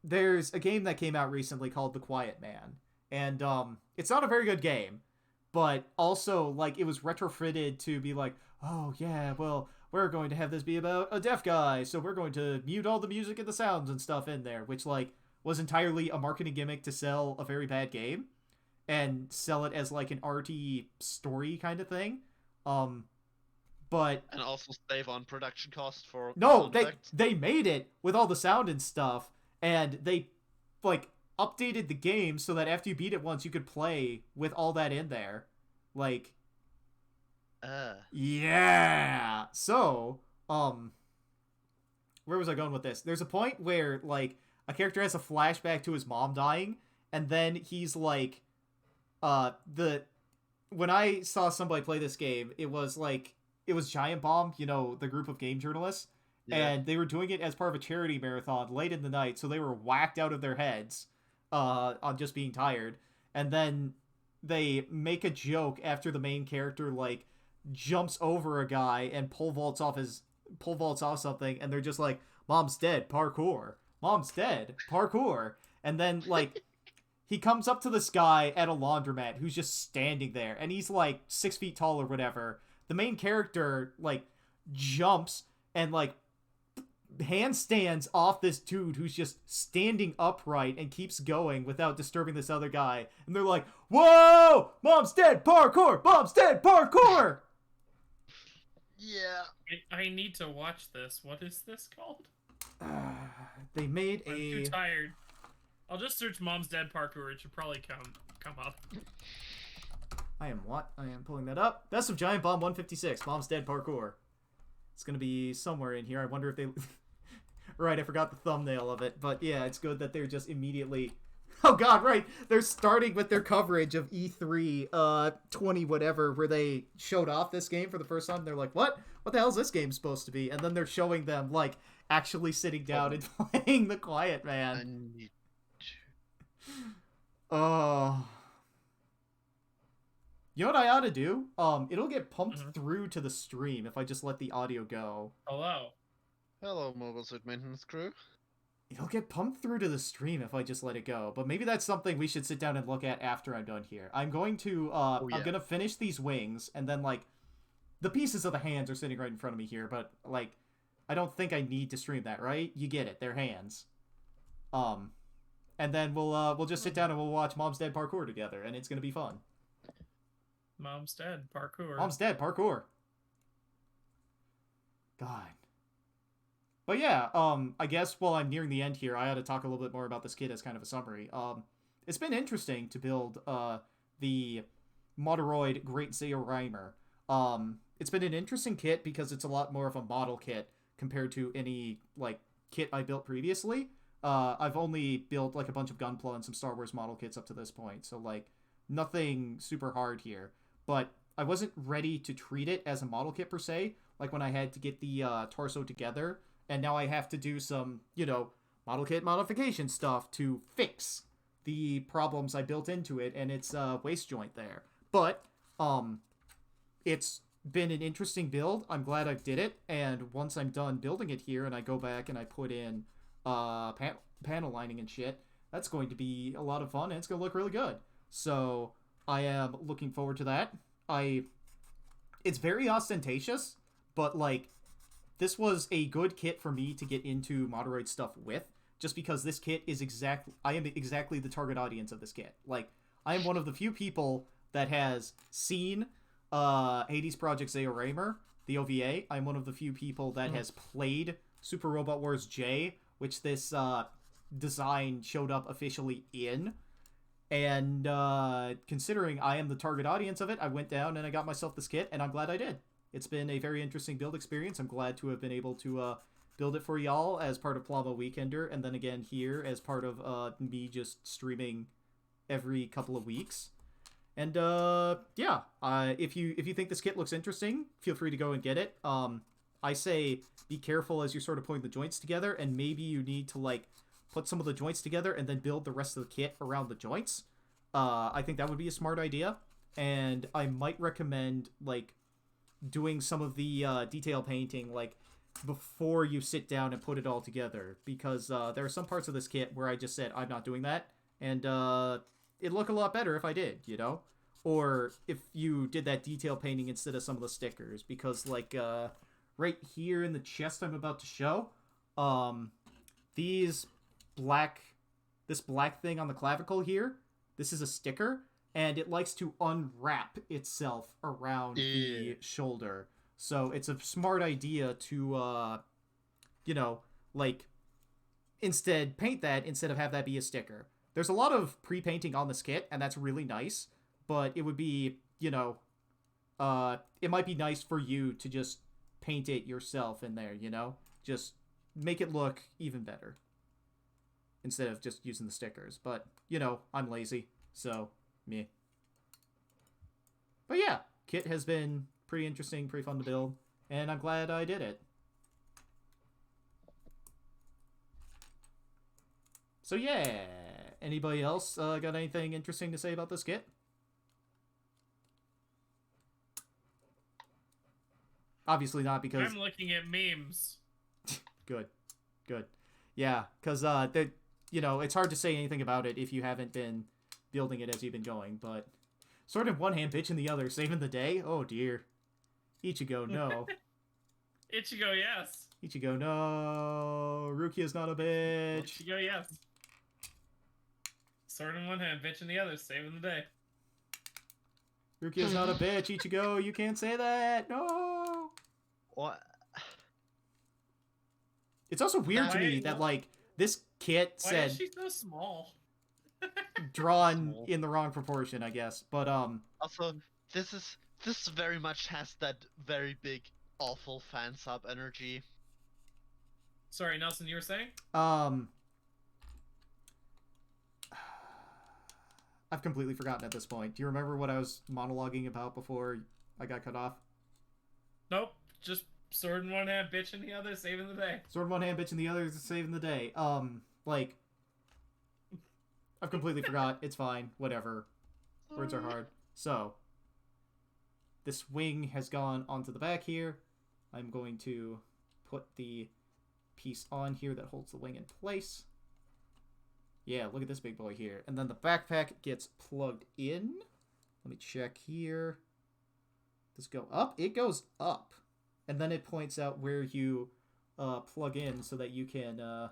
There's a game that came out recently called The Quiet Man. And, it's not a very good game. But also, like, it was retrofitted to be like, oh, yeah, well, we're going to have this be about a deaf guy, so we're going to mute all the music and the sounds and stuff in there, which, like, was entirely a marketing gimmick to sell a very bad game and sell it as, like, an arty story kind of thing. But And also save on production costs for no, sound they effects. they made it with all the sound and stuff, and they like updated the game so that after you beat it once, you could play with all that in there. Like, yeah. So, where was I going with this? There's a point where like a character has a flashback to his mom dying, and then he's like, the when I saw somebody play this game, it was Giant Bomb, you know, the group of game journalists, Yeah. and they were doing it as part of a charity marathon late in the night, so they were whacked out of their heads on just being tired, and then they make a joke after the main character like jumps over a guy and pole vaults off something, and they're just like, "Mom's dead, parkour. Mom's dead, parkour." And then like he comes up to this guy at a laundromat who's just standing there, and he's like 6 feet tall or whatever. The main character like jumps and like handstands off this dude who's just standing upright and keeps going without disturbing this other guy. And they're like, "Whoa! Mom's dead, parkour! Mom's dead, parkour!" Yeah. I need to watch this. What is this called? They made I'm too tired. I'll just search "Mom's Dead Parkour." It should probably come up. I am pulling that up. Best of Giant Bomb 156. Mom's Dead Parkour. It's gonna be somewhere in here. I wonder if they. Right, I forgot the thumbnail of it, but yeah, it's good that they're just immediately. Oh god, right! They're starting with their coverage of E3 20 whatever, where they showed off this game for the first time. They're like, "What? What the hell is this game supposed to be?" And then they're showing them like actually sitting down and playing The Quiet Man. I need Oh. You know what I ought to do? It'll get pumped through to the stream if I just let the audio go. Hello. Hello, Mobile Suit Maintenance Crew. It'll get pumped through to the stream if I just let it go. But maybe that's something we should sit down and look at after I'm done here. I'm going to, Oh, yeah. I'm gonna finish these wings, and then, like, the pieces of the hands are sitting right in front of me here, but, like, I don't think I need to stream that, right? You get it. They're hands. And then we'll just sit down and we'll watch Mom's Dead Parkour together, and it's gonna be fun. Mom's Dead Parkour. Mom's Dead Parkour. God. But yeah, I guess while I'm nearing the end here, I ought to talk a little bit more about this kit as kind of a summary. It's been interesting to build the Moderoid Great Zeorymer. It's been an interesting kit because it's a lot more of a model kit compared to any like kit I built previously. I've only built like a bunch of Gunpla and some Star Wars model kits up to this point, so like nothing super hard here. But I wasn't ready to treat it as a model kit per se, like when I had to get the torso together, and now I have to do some, you know, model kit modification stuff to fix the problems I built into it and its waist joint there. But it's been an interesting build. I'm glad I did it, and once I'm done building it here and I go back and I put in panel lining and shit, that's going to be a lot of fun and it's going to look really good. So I am looking forward to that. It's very ostentatious, but like this was a good kit for me to get into Moderoid stuff with, just because this kit is I am exactly the target audience of this kit. Like, I am one of the few people that has seen Hades Project Zeorymer, the OVA. I'm one of the few people that has played Super Robot Wars J, which this design showed up officially in. And considering I am the target audience of it, I went down and I got myself this kit, and I'm glad I did. It's been a very interesting build experience. I'm glad to have been able to build it for y'all as part of Plava Weekender, and then again here as part of me just streaming every couple of weeks. And yeah, if you think this kit looks interesting, feel free to go and get it. I say be careful as you're sort of putting the joints together, and maybe you need to like put some of the joints together and then build the rest of the kit around the joints. I think that would be a smart idea, and I might recommend like doing some of the detail painting like before you sit down and put it all together, because there are some parts of this kit where I just said I'm not doing that, and it'd look a lot better if I did, you know? Or if you did that detail painting instead of some of the stickers, because like right here in the chest I'm about to show, this black thing on the clavicle here, this is a sticker, and it likes to unwrap itself around the shoulder. So it's a smart idea to, you know, like, instead paint that instead of have that be a sticker. There's a lot of pre-painting on this kit, and that's really nice, but it would be, you know, it might be nice for you to just paint it yourself in there, you know? Just make it look even better instead of just using the stickers. But, you know, I'm lazy, so meh. But yeah, kit has been pretty interesting, pretty fun to build, and I'm glad I did it. So yeah, anybody else got anything interesting to say about this kit? Obviously not, because I'm looking at memes. good. Yeah, because you know, it's hard to say anything about it if you haven't been building it as you've been going. But sort of one hand bitch in the other, saving the day. Oh dear. Ichigo, no. Ichigo, yes. Ichigo, no. Rukia's not a bitch. Ichigo, yes. Sword in one hand, bitch in the other, saving the day. Rukia's not a bitch. Ichigo, you can't say that. No. What? It's also weird to me that like this kit Why said is she so small? drawn in the wrong proportion, I guess. But Also, this very much has that very big, awful fan sub energy. Sorry, Nelson, you were saying? I've completely forgotten at this point. Do you remember what I was monologuing about before I got cut off? Nope. Just sword in one hand, bitch in the other, saving the day. Sword in one hand, bitch in the other, saving the day. Like, I've completely forgot. It's fine. Whatever. Words are hard. So, this wing has gone onto the back here. I'm going to put the piece on here that holds the wing in place. Yeah, look at this big boy here. And then the backpack gets plugged in. Let me check here. Does it go up? It goes up. And then it points out where you plug in so that you can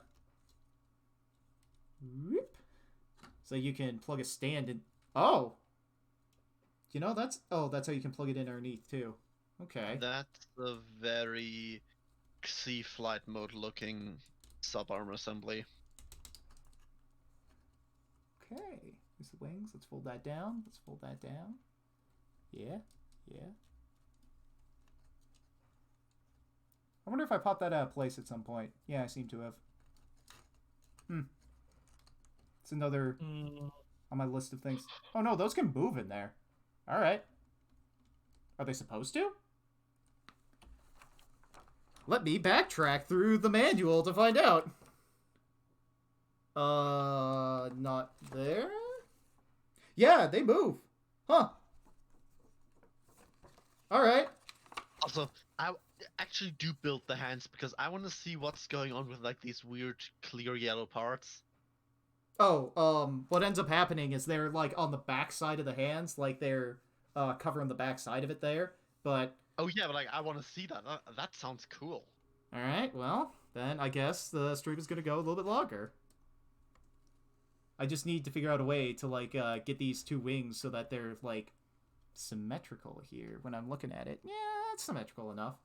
whoop, so you can plug a stand in. Oh! You know, that's how you can plug it in underneath too. Okay. That's a very Sea Flight mode looking sub-arm assembly. Okay. Here's the wings. Let's fold that down. Yeah. I wonder if I popped that out of place at some point. Yeah, I seem to have. It's another on my list of things. Oh no, those can move in there. Alright. Are they supposed to? Let me backtrack through the manual to find out. Not there? Yeah, they move. Huh. Alright. Also, I actually do build the hands because I want to see what's going on with like these weird clear yellow parts. Oh, what ends up happening is they're like on the back side of the hands, like they're covering the back side of it there, but... Oh yeah, but like I want to see that. That sounds cool. Alright, well, then I guess the stream is gonna go a little bit longer. I just need to figure out a way to, like, get these two wings so that they're, like, symmetrical here when I'm looking at it. Yeah, it's symmetrical enough.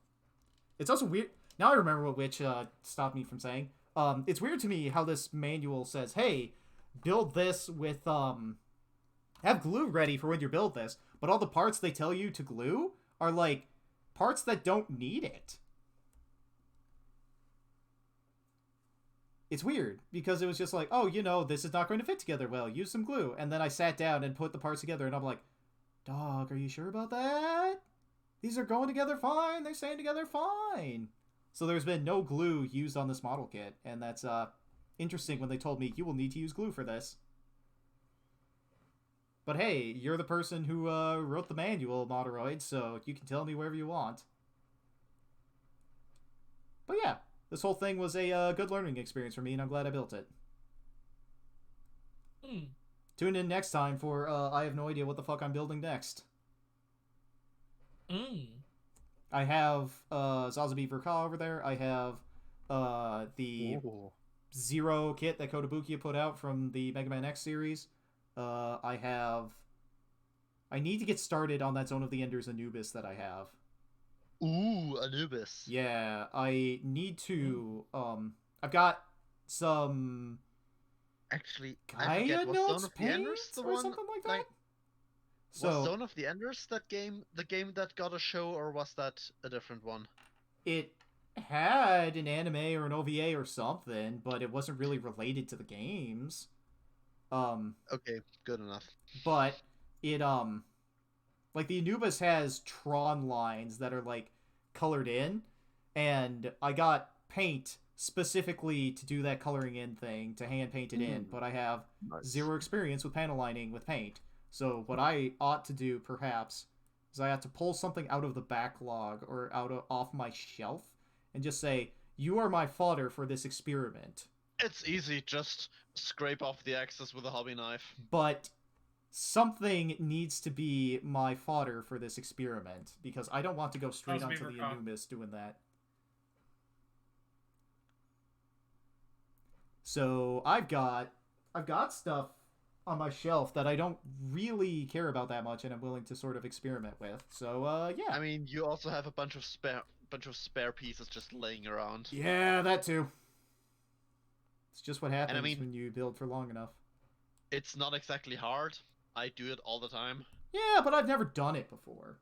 It's also weird. Now I remember what Witch stopped me from saying. It's weird to me how this manual says, hey, build this with, have glue ready for when you build this, but all the parts they tell you to glue are, like, parts that don't need it. It's weird, because it was just like, oh, this is not going to fit together well, use some glue. And then I sat down and put the parts together, and I'm like, dog, are you sure about that? These are going together fine, they're staying together fine. So there's been no glue used on this model kit, and that's interesting when they told me, you will need to use glue for this. But hey, you're the person who wrote the manual, Moderoid, so you can tell me wherever you want. But yeah, this whole thing was a good learning experience for me, and I'm glad I built it. Tune in next time for I have no idea what the fuck I'm building next. I have Zazabi Verka over there. I have the Zero kit that Kotobukiya put out from the Mega Man X series. I need to get started on that Zone of the Enders Anubis that I have. Ooh, Anubis. Yeah, I need to, I've got some... Actually, Gaia was Notes Zone of the Enders paints the or one, something like that? like, So, was Zone of the Enders the game that got a show, or was that a different one? it had an anime or an OVA or something, but it wasn't really related to the games. Okay, good enough. But it, like, the Anubis has Tron lines that are, like, colored in, and I got paint specifically to do that coloring in thing, to hand paint it in, but I have zero experience with panel lining with paint. So what I ought to do, perhaps, is I ought to pull something out of the backlog or off my shelf and just say, you are my fodder for this experiment. It's easy, just scrape off the excess with a hobby knife. But something needs to be my fodder for this experiment, because I don't want to go straight onto the Anubis doing that. So I've got stuff on my shelf that I don't really care about that much, and I'm willing to sort of experiment with. So yeah. I mean, you also have a bunch of spare pieces just laying around. Yeah, that too. It's just what happens when you build for long enough. It's not exactly hard. I do it all the time. Yeah, but I've never done it before.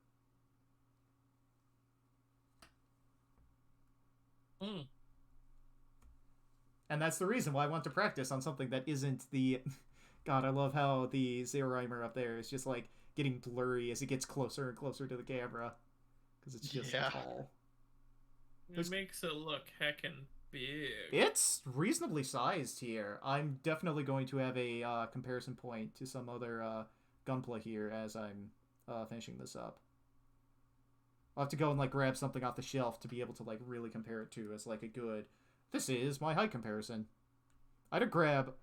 And that's the reason why I want to practice on something that isn't the... God, I love how the Zeorymer up there is just, like, getting blurry as it gets closer and closer to the camera. Because it's just tall. It makes it look heckin' big. It's reasonably sized here. I'm definitely going to have a comparison point to some other Gunpla here as I'm finishing this up. I'll have to go and, like, grab something off the shelf to be able to, like, really compare it to as, like, a good... This is my height comparison. I had to grab...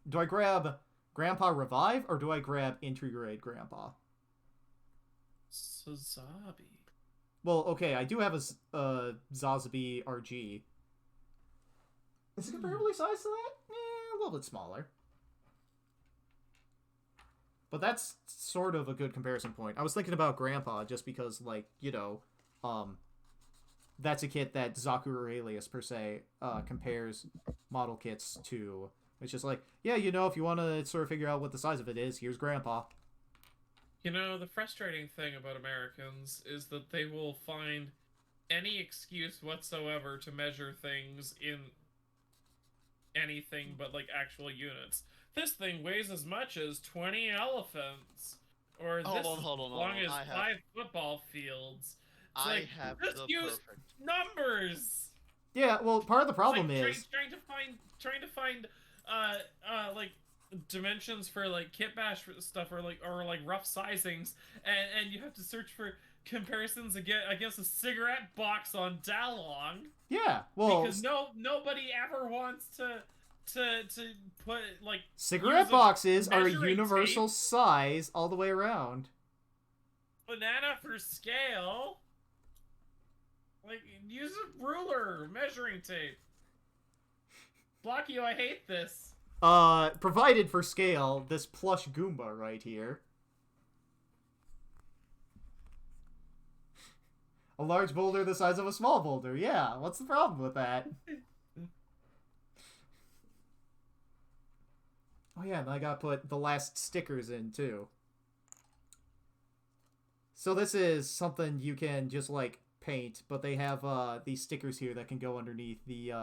Do I grab Grandpa Revive, or do I grab Entry Grade Grandpa? Sazabi. Well, okay, I do have a Zazabi RG. Is it comparably sized to that? A little bit smaller. But that's sort of a good comparison point. I was thinking about Grandpa just because, like, that's a kit that Zaku Aurelius, per se, compares model kits to. It's just like, yeah, if you want to sort of figure out what the size of it is, here's Grandpa. The frustrating thing about Americans is that they will find any excuse whatsoever to measure things in anything but, like, actual units. This thing weighs as much as 20 elephants. Or this hold on, long as 5 football fields. It's I like, have just the use perfect numbers! Yeah, well, part of the problem like is... Trying to find like dimensions for, like, kit bash stuff or like rough sizings, and you have to search for comparisons against a cigarette box on Dalong. Yeah, well, because nobody ever wants to put, like, cigarette boxes are a universal size all the way around. Banana for scale. Like, use a ruler, measuring tape. Block you, I hate this. Provided for scale, this plush Goomba right here. A large boulder the size of a small boulder. Yeah, what's the problem with that? Oh yeah, and I gotta put the last stickers in too. So this is something you can just like paint, but they have these stickers here that can go underneath the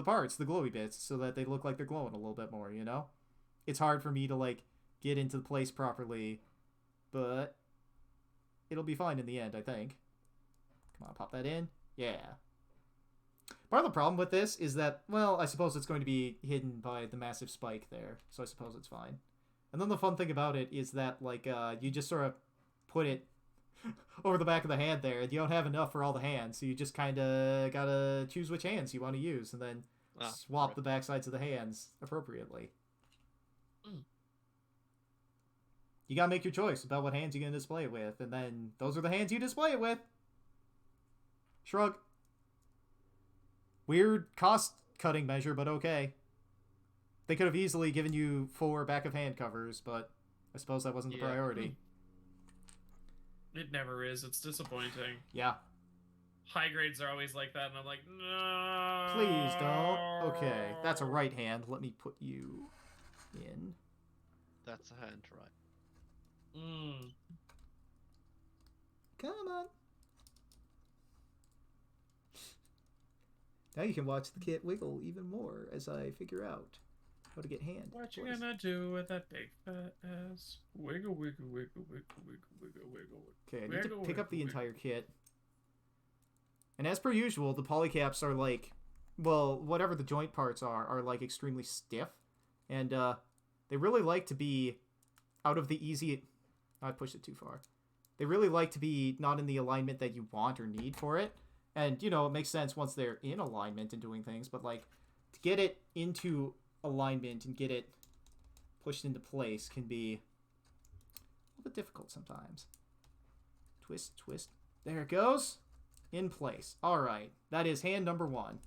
parts, the glowy bits, so that they look like they're glowing a little bit more, you know? It's hard for me to like get into the place properly, but it'll be fine in the end, I think. Come on, pop that in. Yeah. Part of the problem with this is that, well, I suppose it's going to be hidden by the massive spike there, so I suppose it's fine. And then the fun thing about it is that, like, you just sort of put it over the back of the hand there, and you don't have enough for all the hands, so you just kind of gotta choose which hands you want to use, and then swap the back sides of the hands appropriately. You gotta make your choice about what hands you're gonna display it with, and then those are the hands you display it with. Shrug. Weird cost-cutting measure, but okay. They could have easily given you 4 back-of-hand covers, but I suppose that wasn't the priority. It never is. It's disappointing. Yeah. High grades are always like that, and I'm like, no. Please don't. Okay, that's a right hand. Let me put you in. That's a hand, right? Come on. Now you can watch the kit wiggle even more as I figure out how to get hand. What you gonna do with that big fat ass? Wiggle, wiggle, wiggle, wiggle, wiggle, wiggle, wiggle. Okay, I need to pick up the entire kit. And as per usual, the polycaps are like, well, whatever the joint parts are like extremely stiff. And they really like to be out of the easy... I pushed it too far. They really like to be not in the alignment that you want or need for it. And, you know, it makes sense once they're in alignment and doing things, but, like, to get it into alignment and get it pushed into place can be a little bit difficult sometimes. Twist, twist. There it goes. In place. Alright. That is hand number 1.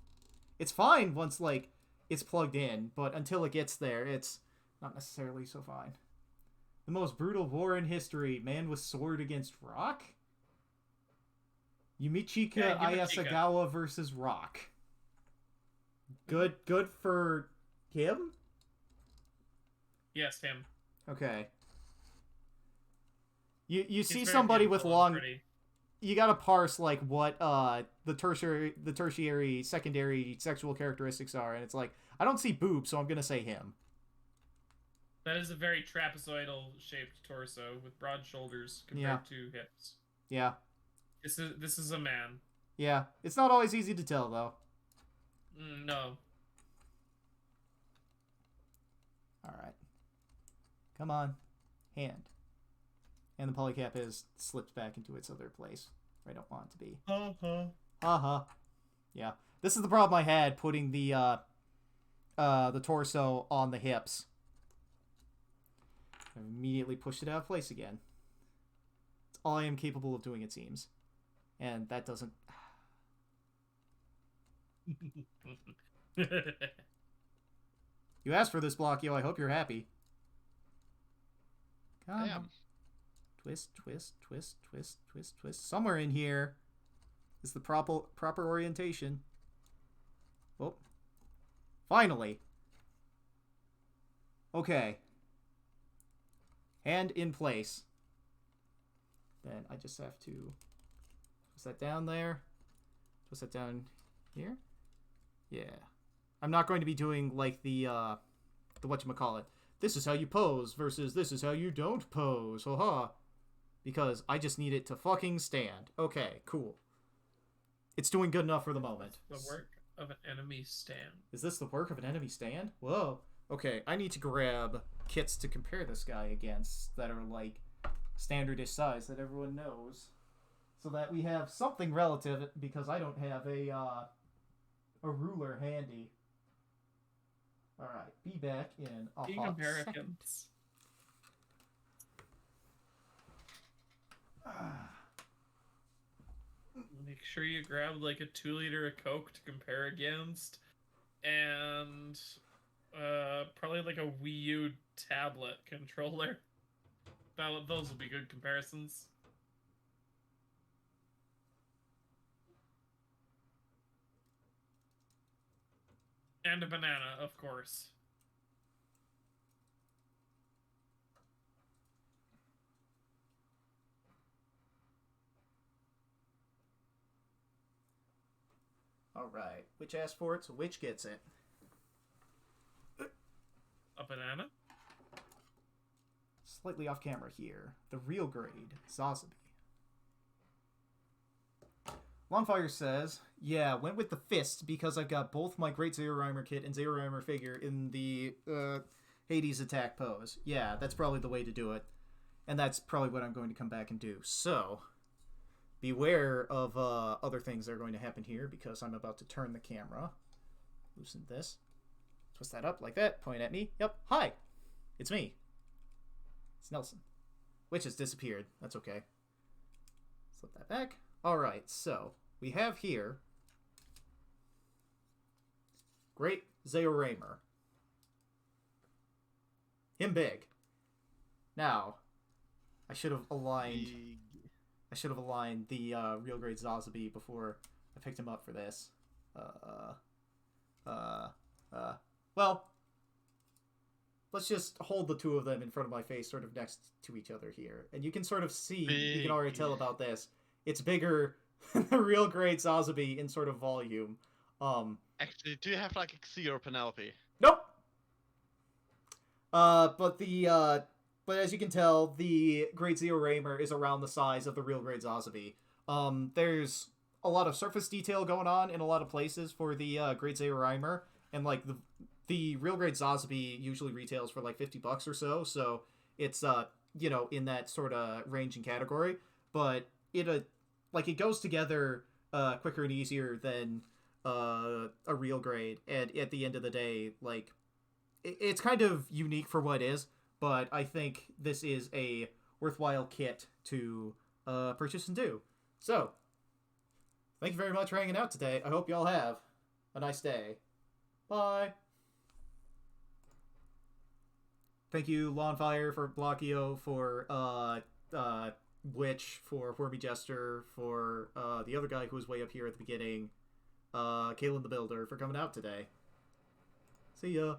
It's fine once, like, it's plugged in, but until it gets there, it's not necessarily so fine. The most brutal war in history. Man with sword against rock? Yumichika Ayasagawa versus Rock. Good for him? Yes, him. Okay. You see somebody with long... You gotta parse, like, what the tertiary, secondary sexual characteristics are, and it's like, I don't see boobs, so I'm gonna say him. That is a very trapezoidal-shaped torso with broad shoulders compared to hips. Yeah. This is a man. Yeah. It's not always easy to tell, though. No. Alright. Come on. Hand. And the polycap is slipped back into its other place, where I don't want it to be. Uh-huh. Yeah. This is the problem I had putting the torso on the hips. I immediately pushed it out of place again. It's all I am capable of doing, it seems. And that doesn't... You asked for this block, yo. I hope you're happy. Come on. Twist, twist, twist, twist, twist, twist. Somewhere in here is the proper orientation. Oh. Finally. Okay. Hand in place. Then I just have to twist that down there. Twist that down here. Yeah. I'm not going to be doing like the whatchamacallit. This is how you pose versus this is how you don't pose. Haha. Because I just need it to fucking stand. Okay, cool. It's doing good enough for the moment. The work of an enemy stand. Is this the work of an enemy stand? Whoa. Okay, I need to grab kits to compare this guy against that are like standardish size that everyone knows. So that we have something relative, because I don't have a ruler handy. Alright, be back in a hot second. Make sure you grab like a 2-liter of Coke to compare against, and probably like a Wii U tablet controller. Those will be good comparisons. And a banana, of course. Alright. Which asks for it, so which gets it? A banana? Slightly off camera here. The real grade, Zazabi. Longfire says, yeah, went with the fist because I've got both my Great Zeorymer kit and Zeorymer figure in the Hades attack pose. Yeah, that's probably the way to do it. And that's probably what I'm going to come back and do. So, beware of other things that are going to happen here because I'm about to turn the camera. Loosen this. Twist that up like that. Point at me. Yep. Hi. It's me. It's Nelson. Which has disappeared. That's okay. Slip that back. Alright, so we have here Great Zeorymer. Him big. Now, I should have aligned the real Great Zazabi before I picked him up for this. Well, let's just hold the two of them in front of my face, sort of next to each other here. And you can sort of see, you can already tell about this. It's bigger than the real Great Zazabi in sort of volume. Actually, do you have like a Xeor Penelope? Nope! But as you can tell, the Great Zeorymer is around the size of the real Great Zazabi. There's a lot of surface detail going on in a lot of places for the Great Zeorymer, and like the real Great Zazabi usually retails for like $50 or so it's in that sort of range and category, but it goes together quicker and easier than a real grade, and at the end of the day, like it's kind of unique for what it is, but I think this is a worthwhile kit to purchase and do. So, thank you very much for hanging out today. I hope y'all have a nice day. Bye. Thank you, Lawnfire, for Blockio, for Witch, for Wormy Jester, for the other guy who was way up here at the beginning, Kalen the Builder, for coming out today. See ya.